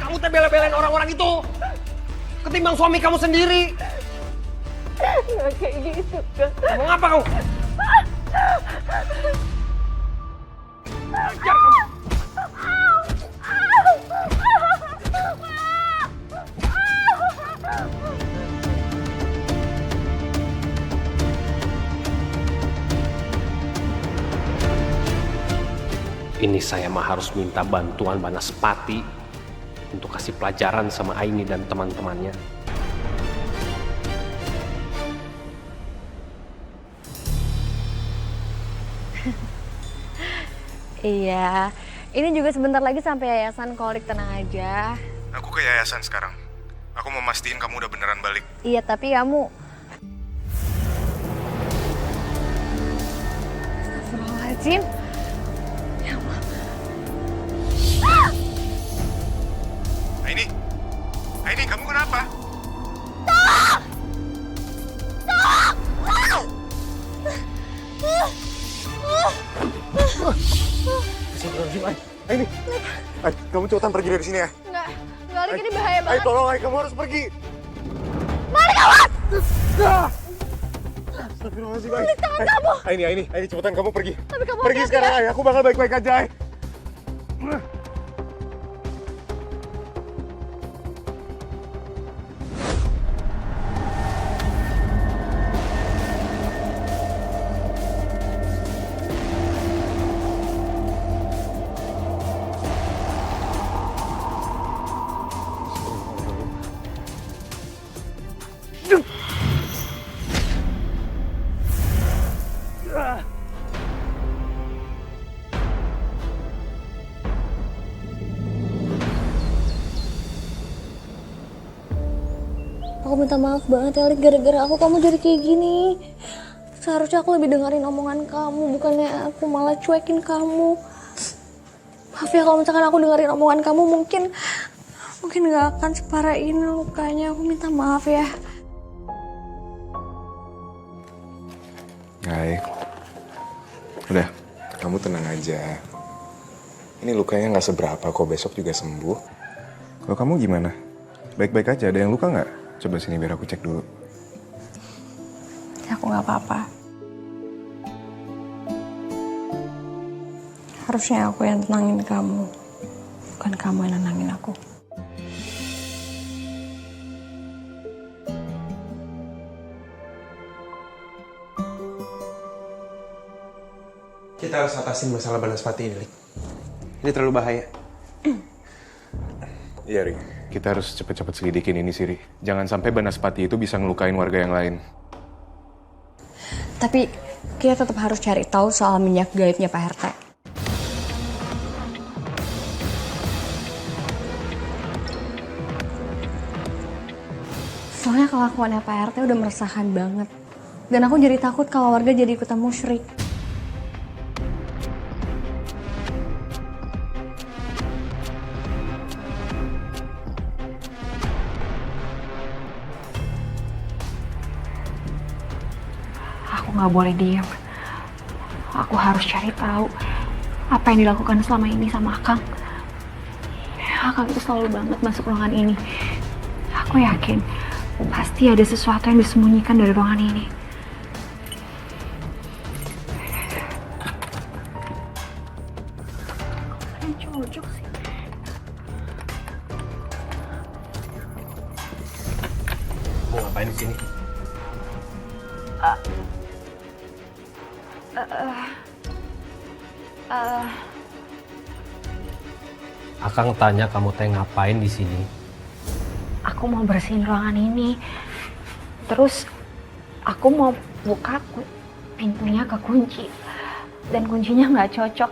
Kamu teh bela-belain orang-orang itu ketimbang suami kamu sendiri. Nggak kayak gitu, Kak. Mau ngapa kamu? Ajar kamu. Ini saya mah harus minta bantuan Banaspati untuk kasih pelajaran sama Aini dan teman-temannya. Iya, ini juga sebentar lagi sampai yayasan Kolik, tenang aja. Aku ke yayasan sekarang. Aku mau mastiin kamu udah beneran balik. Iya, tapi kamu... Astagfirullahaladzim. Ya Allah. Aini, kamu kenapa? Aini, kamu cepetan pergi dari sini ya. Enggak, Lik, ini bahaya banget. Ayo tolong, kamu harus pergi. Balik, awas! Astagfirullahaladzim, Balik tangan kamu. Aini, cepetan kamu pergi. Tapi kamu Pergi hati-hati sekarang, ya. Ai. Aku bakal baik-baik aja, Ai. Aku minta maaf banget ya, Lik, gara-gara aku kamu jadi kayak gini. Seharusnya aku lebih dengerin omongan kamu, bukannya aku malah cuekin kamu. Maaf ya kalau misalkan aku dengerin omongan kamu, mungkin gak akan separah ini lukanya. Aku minta maaf ya. Hai. Udah, kamu tenang aja. Ini lukanya nggak seberapa kok, besok juga sembuh. Kalau kamu gimana? Baik-baik aja, ada yang luka nggak? Coba sini biar aku cek dulu. Aku gak apa-apa. Harusnya aku yang tenangin kamu, bukan kamu yang nenangin aku. Kita harus atasin masalah Banaspati ini, Lik. Ini terlalu bahaya. Iya, Ri. Kita harus cepet-cepet selidikin ini sih, Ri. Jangan sampai Banaspati itu bisa ngelukain warga yang lain. Tapi kita tetap harus cari tahu soal minyak gaibnya Pak RT. Soalnya kelakuannya Pak RT udah meresahkan banget. Dan aku jadi takut kalau warga jadi ikutan musyrik. Aku nggak boleh diam. Aku harus cari tahu apa yang dilakukan selama ini sama Akang. Akang itu selalu banget masuk ruangan ini. Aku yakin pasti ada sesuatu yang disembunyikan dari ruangan ini. Kalian cocok sih. Mau ngapain di sini? Akang tanya kamu teh ngapain di sini? Aku mau bersihin ruangan ini. Terus aku mau buka pintunya kekunci. Dan kuncinya nggak cocok.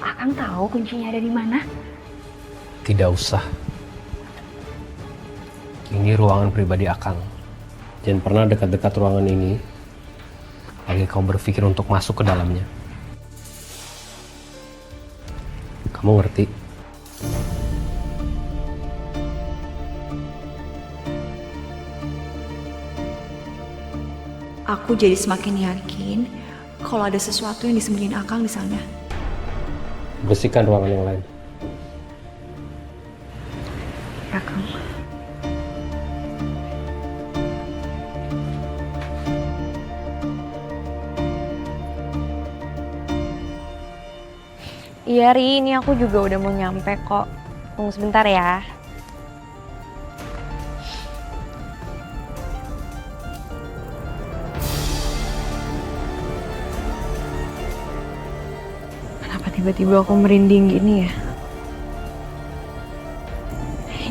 Akang tahu kuncinya ada di mana? Tidak usah. Ini ruangan pribadi Akang. Jangan pernah dekat-dekat ruangan ini. Lagi kamu berpikir untuk masuk ke dalamnya. Kamu ngerti? Aku jadi semakin yakin kalau ada sesuatu yang disembunyiin Akang di sana. Bersihkan ruangan yang lain. Ya, Kang. Iya Ri, ini aku juga udah mau nyampe kok. Tunggu sebentar ya. Kenapa tiba-tiba aku merinding gini ya?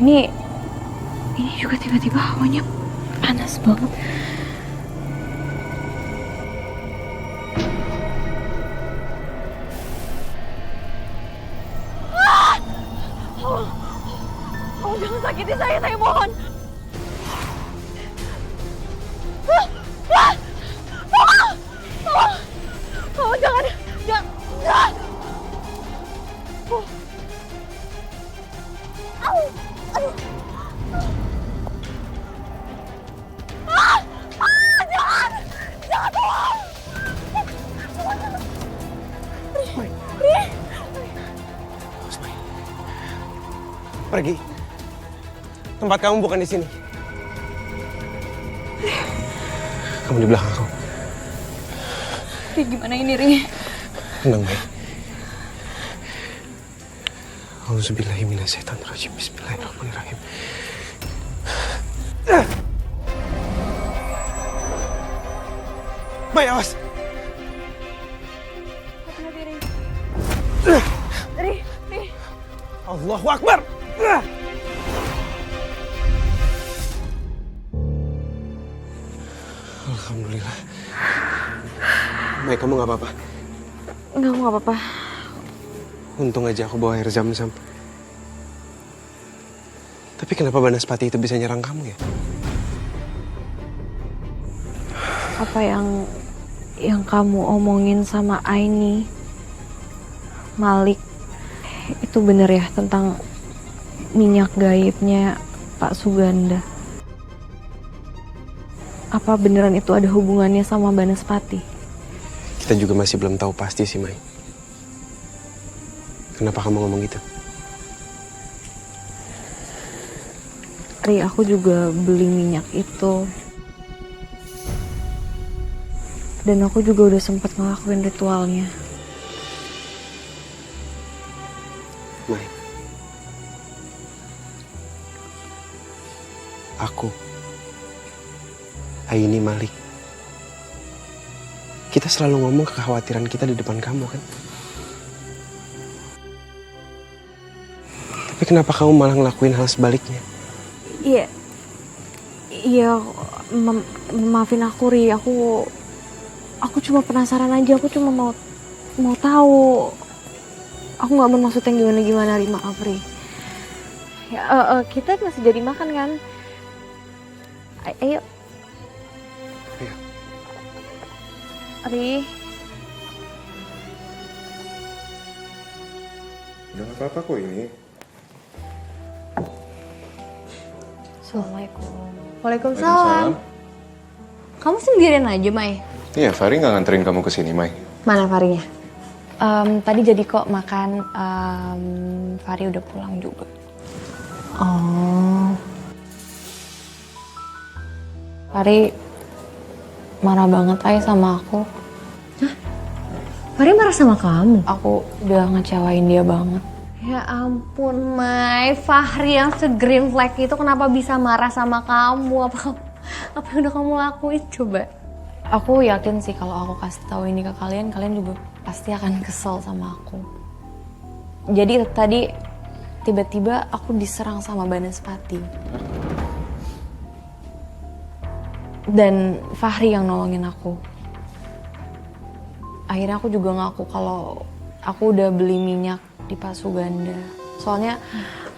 Ini juga tiba-tiba hawanya panas banget. sakiti saya mohon. Tolong, jangan. Aduh. Jangan tolong. Pergi. Tempat kamu bukan di sini. Kamu di belakang aku. Ri, gimana ini, Ri? Tenang, Mai. Auzubillahiminasyaitonirrajim. Bismillahirrahmanirrahim. Mai, awas. Ri. Allahu Akbar. Alhamdulillah. Mai, kamu nggak apa-apa? Enggak, aku nggak apa-apa. Untung aja aku bawa air zam-zam. Tapi kenapa Banaspati itu bisa nyerang kamu ya? Apa yang kamu omongin sama Aini, Malik, itu bener ya tentang minyak gaibnya Pak Suganda? Apa beneran itu ada hubungannya sama Banaspati? Kita juga masih belum tahu pasti sih, Mai. Kenapa kamu ngomong gitu? Ri, aku juga beli minyak itu. Dan aku juga udah sempat ngelakuin ritualnya. Mai. Aku. Aini, Malik. Kita selalu ngomong kekhawatiran kita di depan kamu kan? Tapi kenapa kamu malah ngelakuin hal sebaliknya? Iya, maafin aku, Ri. Aku cuma penasaran aja. Aku cuma mau tahu. Aku nggak bermaksud yang gimana, Ri. Maaf, Ri. Ya, kita masih jadi makan kan? Ayo. Ayo. Ri. Udah gak apa-apa kok ini. Assalamualaikum. Waalaikumsalam. Kamu sendirian aja, Mai? Iya, Fari nggak nganterin kamu ke sini, Mai. Mana Farinya? Tadi jadi kok makan. Fari udah pulang juga. Oh. Fari marah banget aja sama aku. Hah? Fari marah sama kamu? Aku udah ngecewain dia banget. Ya ampun, Mai. Fahri yang se-green flag itu kenapa bisa marah sama kamu? Apa yang udah kamu lakuin coba? Aku yakin sih kalau aku kasih tahu ini ke kalian, kalian juga pasti akan kesel sama aku. Jadi tadi tiba-tiba aku diserang sama Banaspati. Dan Fahri yang nolongin aku. Akhirnya aku juga ngaku kalau aku udah beli minyak di Pak Suganda. Soalnya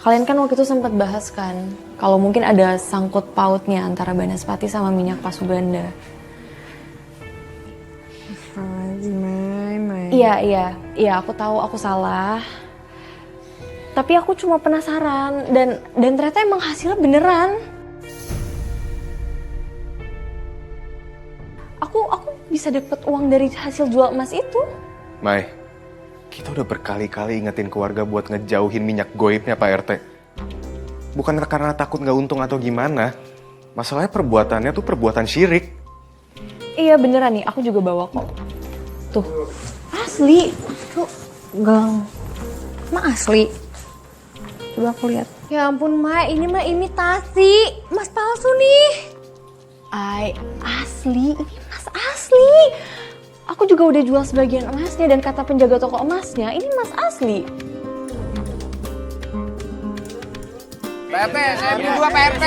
kalian kan waktu itu sempat bahas kan kalau mungkin ada sangkut pautnya antara Banaspati sama minyak Pak Suganda. Iya, aku tahu aku salah. Tapi aku cuma penasaran dan ternyata emang hasilnya beneran. Aku bisa dapet uang dari hasil jual emas itu. Mai, kita udah berkali-kali ingetin keluarga buat ngejauhin minyak goibnya Pak RT. Bukan karena takut nggak untung atau gimana. Masalahnya perbuatannya tuh perbuatan syirik. Iya beneran nih, aku juga bawa kok. Tuh, asli. Tuh, gang. Emang asli? Coba aku lihat. Ya ampun, Mai, ini mah imitasi. Mas palsu nih. Asli, ini emas asli. Aku juga udah jual sebagian emasnya dan kata penjaga toko emasnya, ini emas asli. Pak RT, saya beli 2 Pak RT.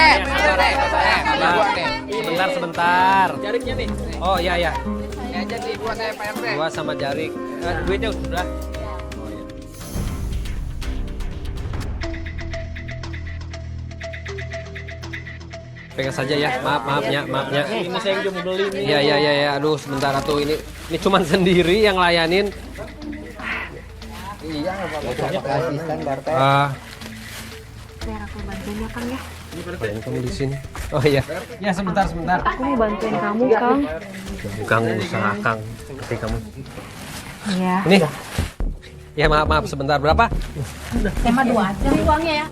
Sebentar. Jariknya nih. Oh iya. Saya jadi 2 saya Pak RT. 2 sama jarik. Duitnya sudah. pegang saja ya. Maafnya. Ini saya yang mau beli nih. Iya. Aduh, sebentar atuh ini cuman sendiri yang layanin. Iya, Bapak asisten Barte. Biar aku bantuin ya, Kang ya. Kalian kamu di sini. Oh iya. Ya sebentar. Aku mau bantuin kamu, Kang. Kang usaha Kang. Nanti kamu. Iya. Ini. Ya maaf sebentar. Berapa? Tema 2 aja uangnya ya.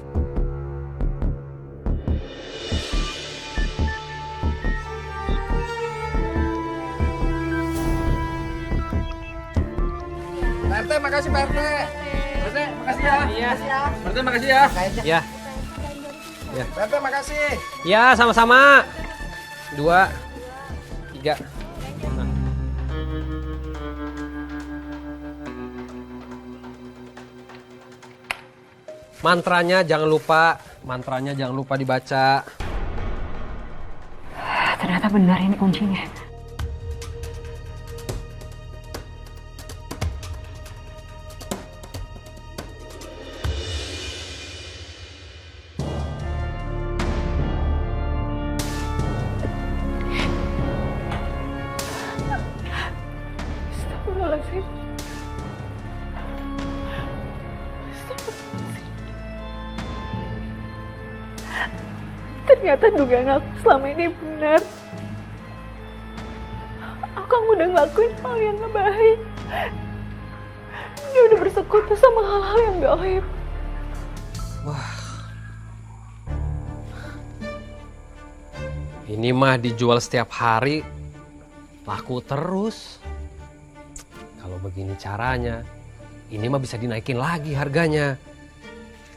Pak RT, makasih Pak RT. Pak RT, makasih ya. Iya. Pak RT, makasih ya. Ya. Pak RT, makasih. Ya, sama-sama. 2, 3. Mantranya jangan lupa dibaca. Ternyata benar ini kuncinya. Astagfirullahaladzim. Ternyata dugaan aku selama ini benar. Aku udah ngelakuin hal yang gak baik. Dia udah bersekutu sama hal-hal yang gaib. Wah. Ini mah dijual setiap hari, laku terus. Kalau begini caranya, ini mah bisa dinaikin lagi harganya.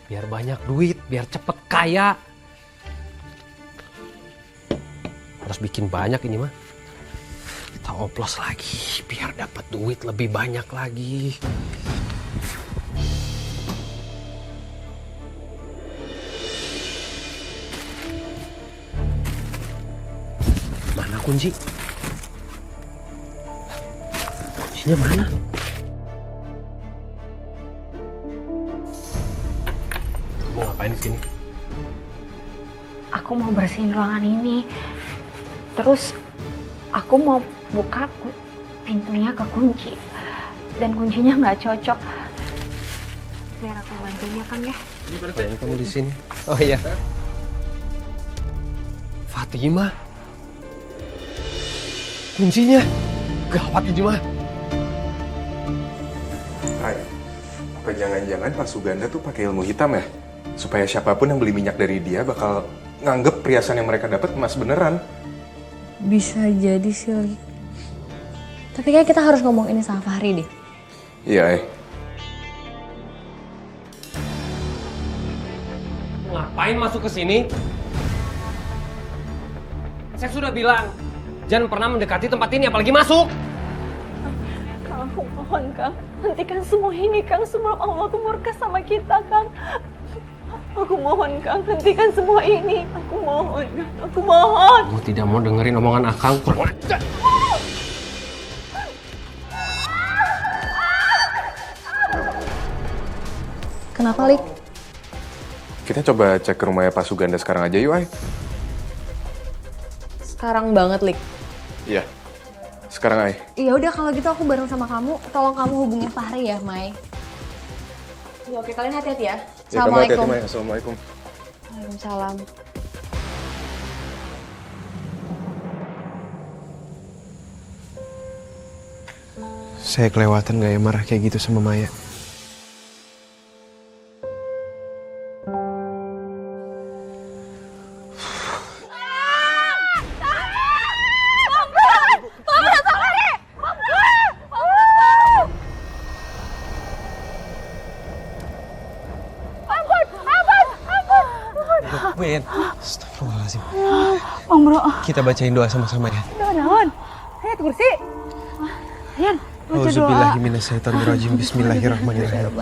Biar banyak duit, biar cepet kaya. Harus bikin banyak ini mah. Kita oplos lagi biar dapat duit lebih banyak lagi. Mana kunci? Kuncinya mana? Mau ngapain di sini? Aku mau bersihin ruangan ini. Terus aku mau buka pintunya kekunci. Dan kuncinya nggak cocok. Biar aku bantuin ya, Kang ya. Ngapain kamu di sini? Oh iya. Fatimah. Kuncinya. Gawat ini mah. Hai, apa jangan-jangan Pak Suganda tuh pakai ilmu hitam ya? Supaya siapapun yang beli minyak dari dia bakal nganggep perhiasan yang mereka dapat emas beneran. Bisa jadi sih, Li. Tapi kayak kita harus ngomong ini sama Fahri deh. Iya, Ngapain masuk ke sini? Saya sudah bilang, jangan pernah mendekati tempat ini apalagi masuk. Kang, aku mohon, Kang. Hentikan semua ini, Kang. Sebelum Allah murka sama kita, Kang. Aku mohon, Kang. Hentikan semua ini. Aku mohon, Kang. Aku mohon. Kamu tidak mau dengerin omongan Akang, kurang ajar. Kenapa, Li? kita coba cek ke rumahnya Pak Suganda sekarang aja yuk, Ay. Sekarang banget, Lik. Iya, sekarang, Ay. Iya udah kalau gitu aku bareng sama kamu. Tolong kamu hubungin Fahri ya, Mai. Ya, oke, kalian hati-hati ya. Ya, kamu hati-hati, Assalamualaikum. Mai. Assalamualaikum. Waalaikumsalam. Saya kelewatan gak ya marah kayak gitu sama Maya? Win. Astagfirullahaladzim. Bang Bro. Kita bacain doa sama-sama ya. Naon? Hei, kursi. Yan, baca doa. Auzubillahi minasyaitonirrajim. Bismillahirrahmanirrahim.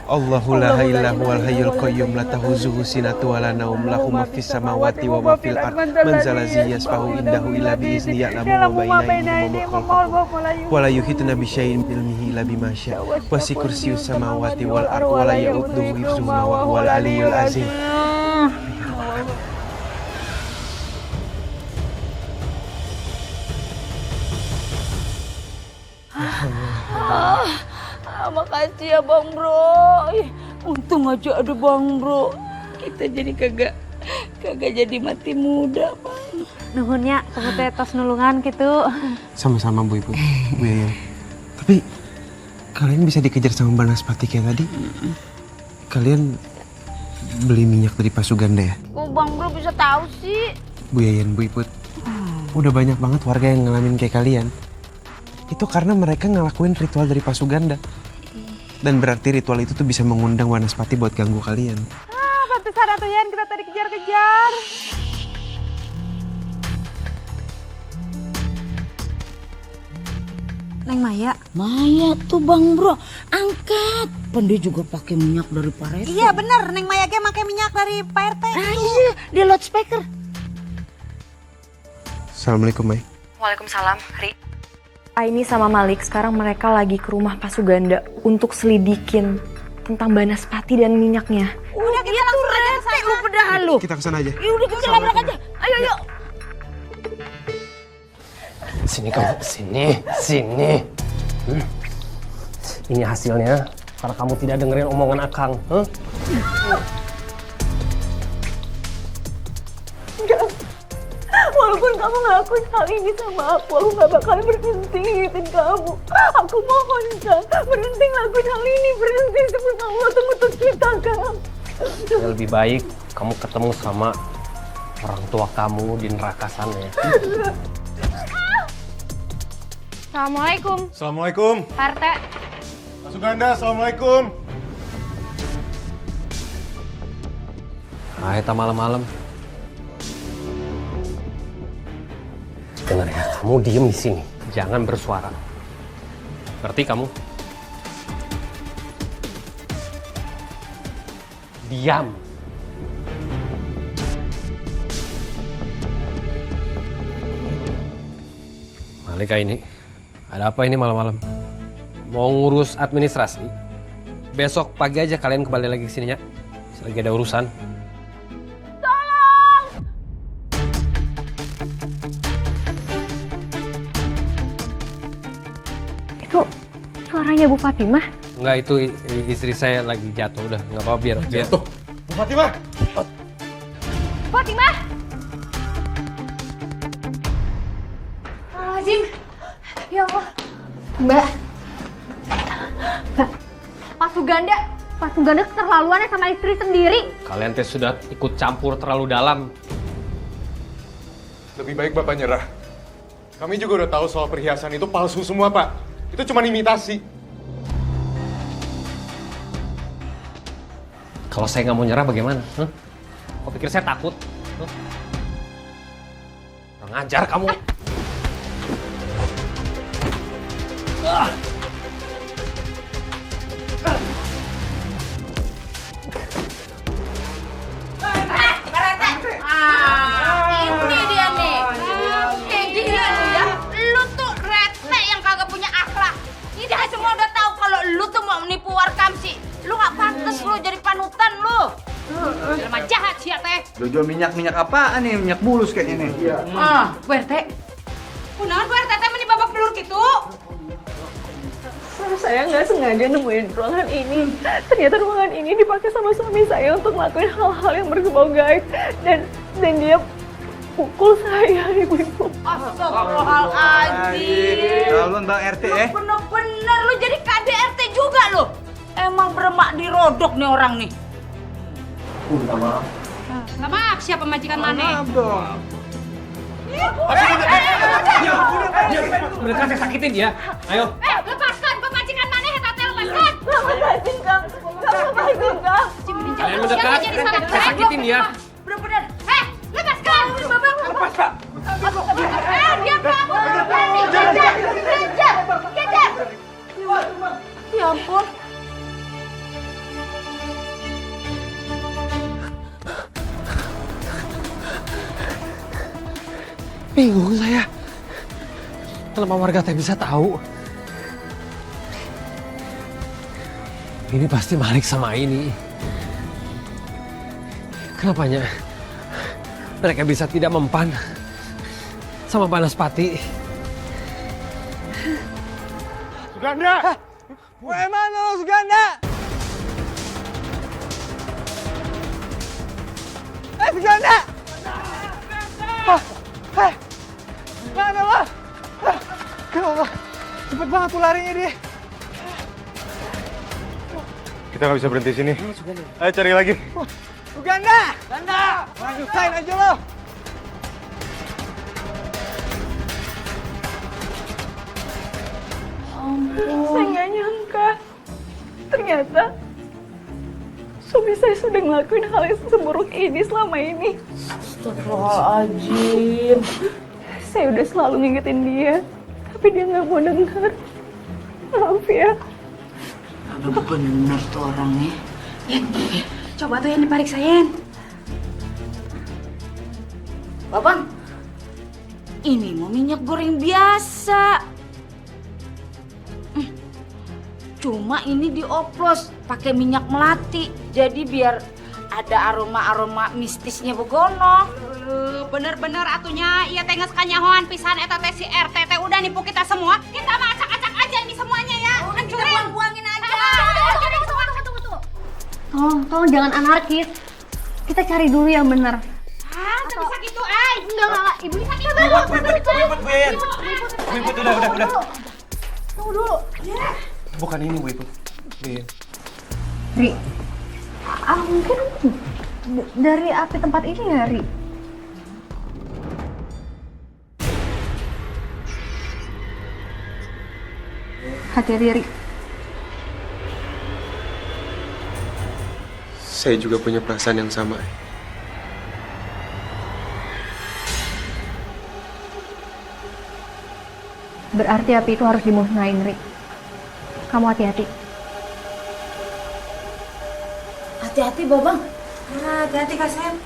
Allahu la ilaha wal hayyul qayyum la ta'khuzuhu sinatun wa la naum lahu ma fis samawati wa ma fil ard man zalazi yasfahu indahu illa bi izni ya'lamu ma baina aydihim wa ma khalfahum wa la yuhituna bi syai'in ilmihi illa bima syaa wa kursiyus samawati wal ard wa la ya'uduhu hifzuhuma wa huwal aliyyul azim. Makasih ya Bang Bro. Untung aja ada Bang Bro. Kita jadi kagak jadi mati muda, Bang. Nuhunnya, kamu teh tos nulungan gitu. Sama-sama Bu Ibu Yayan. Tapi kalian bisa dikejar sama Banaspati kayak tadi? Kalian beli minyak dari Pasuganda ya? Kok Bang Bro bisa tahu sih? Bu Yayan, Bu Iput, udah banyak banget warga yang ngalamin kayak kalian. Itu karena mereka ngelakuin ritual dari Pasuganda. Dan berarti ritual itu tuh bisa mengundang Banaspati buat ganggu kalian. Pantesan atuh Yan, kita tadi kejar-kejar. Neng Maya. Maya tuh Bang Bro, angkat. Pandai juga pakai minyak dari Pak RT. Iya bener, Neng Maya ge pakai minyak dari Pak RT. Iya, di loudspeaker. Assalamualaikum, Mai. Waalaikumsalam, Ri. Aini sama Malik sekarang mereka lagi ke rumah Pasuganda untuk selidikin tentang Banaspati dan minyaknya. Udah kita langsung aja ke sana. Lu pedahan lu. Kita kesana aja. Ya udah kita labrak aja. Ayo. Sini kamu, sini. Ini hasilnya karena kamu tidak dengerin omongan Akang. Walaupun kamu ngelakuin hal ini sama aku gak bakal berhenti ngingetin kamu. Aku mohon, Kang, berhenti ngelakuin hal ini, berhenti sebelum kamu ngutuk kita, Kang. Ya, lebih baik kamu ketemu sama orang tua kamu di neraka sana ya. Assalamualaikum. Assalamualaikum. Pak RT. Pasuganda, assalamualaikum. Nah, eta malam-malam. Dengar ya, kamu diem di sini, jangan bersuara. Ngerti kamu? Diam. Malika ini, ada apa ini malam-malam? Mau ngurus administrasi? Besok pagi aja kalian kembali lagi ke sini ya. Lagi ada urusan. Itu suaranya Bu Fatimah. Enggak, itu istri saya lagi jatuh. Udah, nggak apa-apa, biar jatuh. Bu Fatimah! Fatimah. Azim. Ya Allah. Mbak. Pasuganda keterlaluannya sama istri sendiri. Kalian teh sudah ikut campur terlalu dalam. Lebih baik Bapak nyerah. Kami juga udah tahu soal perhiasan itu palsu semua, Pak. Itu cuma imitasi. Kalau saya nggak mau nyerah bagaimana? Kok pikir saya takut? Kurang ajar kamu. Ini dia nih. Kayak gini lu ya. Lu tuh rete yang kagak punya akhlak. Ini dia semua udah tahu kalau lu tuh mau menipu Warkamsi. Lu gak pantas lu jadi panutan lu. Jelema jahat sih ya teh. Lo jual minyak apaan nih? Minyak bulus kayaknya nih. Iya. Bu RT. Kunaon Bu RT teh meni babak belur gitu? Saya nggak sengaja nemuin ruangan ini. Ternyata ruangan ini dipakai sama suami saya untuk ngelakuin hal-hal yang berbau gaib. Dan dia pukul saya, Ibu-ibu. Astagfirullahaladzim. Kalau Bang RT Lu bener-bener lu jadi KDRT juga lu. Emang beremak dirodok nih orang nih. Minta maaf. Minta maaf, siapa majikan maneh? Mereka saya sakitin dia. Ayo. Lepaskan pemajikan maneh eta teh, lepaskan. Lepasin, Kang. Lepasin, Kang. Kalian mendekat, saya sakitin dia. Bener-bener. Lepaskan. Lepas, Pak. Dia kamu. Kejar. Ya ampun. Bingung saya. Kenapa warga teh bisa tahu? Ini pasti Malik sama ini. Kenapanya mereka bisa tidak mempan sama Banaspati? Suganda! Mana lo Suganda? Suganda! Mana lo? Ya Allah, cepet banget tuh larinya dia. Kita nggak bisa berhenti sini. Ayo cari lagi. Suganda! Suganda! Lanjutin aja lo. Saya nggak nyangka. Ternyata suami saya sudah ngelakuin hal yang seburuk ini selama ini. Astagfirullahaladzim. Saya udah selalu ngingetin dia, tapi dia nggak mau dengar. Maaf ya. Udah bener tuh orangnya. Coba tuh yang diperiksain. Babang, ini mau minyak goreng biasa. Cuma ini dioplos pakai minyak melati. Jadi biar ada aroma-aroma mistisnya begono. Bener-bener atunya, iya teh geus kanyahoan pisan eta teh si RT teh udah nipu kita semua. Kita mah acak-acak aja ini semuanya ya. Kita buang-buangin aja. Tolong jangan anarkis. Kita cari dulu yang benar. Nggak bisa gitu, Enggak. Ibu bisa gitu. Bu Yayan. Bu Iput, udah. Tunggu dulu. Bukan ini Bu Iput. Bu Yayan. Ri, mungkin dari api tempat ini ya, Ri? Hati-hati, Ri. Saya juga punya perasaan yang sama. Berarti api itu harus dimusnahin, Ri. Kamu hati-hati. Hati-hati, Babang. Hati-hati, Kak Sam.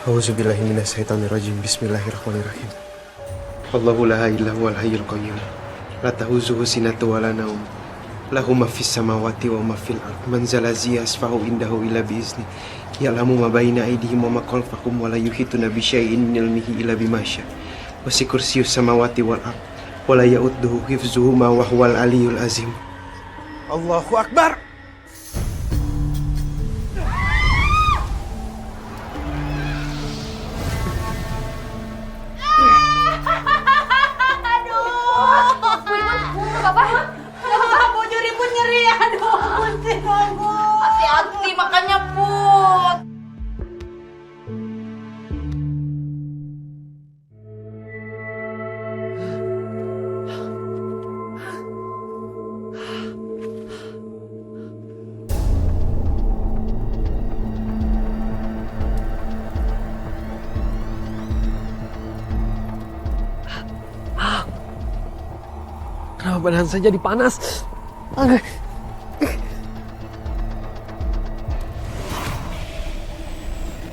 Auzubillahiminasyaitonirrajim. Bismillahirrahmanirrahim. Allahu la ilaha illa huwal hayyul qayyum. La ta'khuzuhu sinatun wa la naum. Lahu ma fis samawati wa ma fil ardh. Man zalazi yasfahu indahu illa bi'izni. Ya'lamu ma baina aydihim wa ma khalfahum wa la yuhituna bi syai'in min ilmihi illa bima syaa. Wasi kursiyyus samawati wal ardh. Wa la ya'udduhu hifzuhuma wa huwal aliyyul azim. Allahu akbar. Hati-hati makanya Put. Kenapa badan saya jadi panas?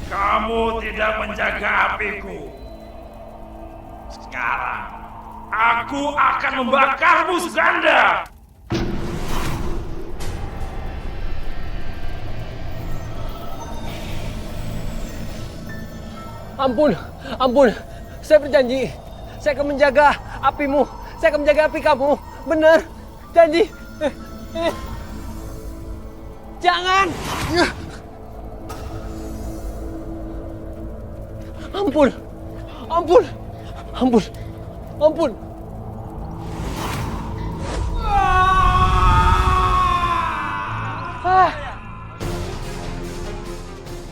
Kamu tidak menjaga apiku. Sekarang, aku akan membakarmu, Suganda. Ampun. Saya berjanji. Saya akan menjaga apimu. Saya akan menjaga api kamu. Benar. Janji. Jangan. Ampun.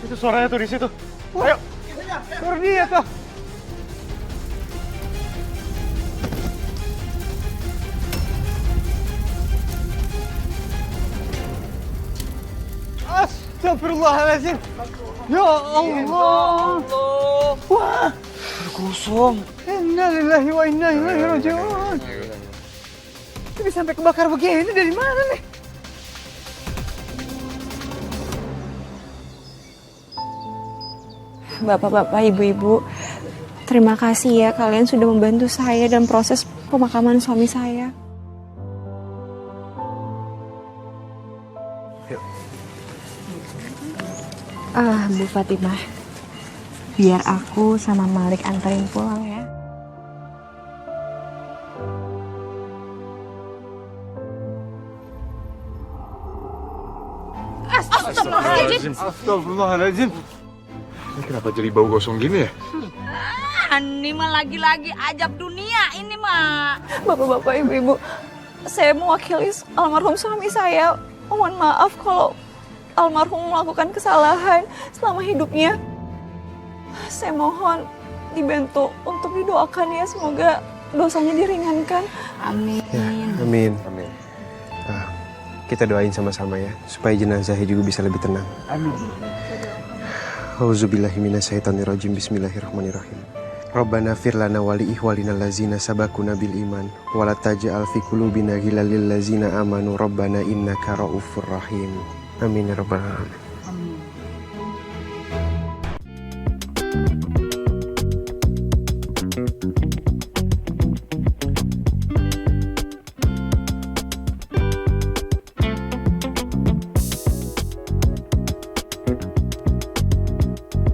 Itu suaranya tuh di situ. Ayo. Suruh dia tuh. Astagfirullahaladzim. Ya Allah. Wah. Kosong. Innalillahi wa inna ilaihi raji'un. Ini sampai kebakar begini dari mana nih? Bapak-bapak, ibu-ibu, terima kasih ya kalian sudah membantu saya dalam proses pemakaman suami saya. Bu Fatimah, biar aku sama Malik anterin pulang ya. Astagfirullahaladzim. Ini kenapa jadi bau gosong gini ya? Ini mah lagi-lagi ajab dunia ini mah. Bapak-bapak, ibu-ibu, saya mewakili almarhum suami saya. Mohon maaf kalau almarhum melakukan kesalahan selama hidupnya. Saya mohon dibantu untuk didoakan ya, semoga dosanya diringankan. Amin. Ya, amin. Kita doain sama-sama ya, supaya jenazahnya juga bisa lebih tenang. Amin. Auzubillahi minasyaitonirrajim. Bismillahirrahmanirrahim. Rabbana fir lana wa li ihwalina allazina sabaquna bil iman wa la taj'al fi qulubina ghillan lil ladzina amanu rabbana innaka raufur rahim. Amin ya rabbal alamin. Amin.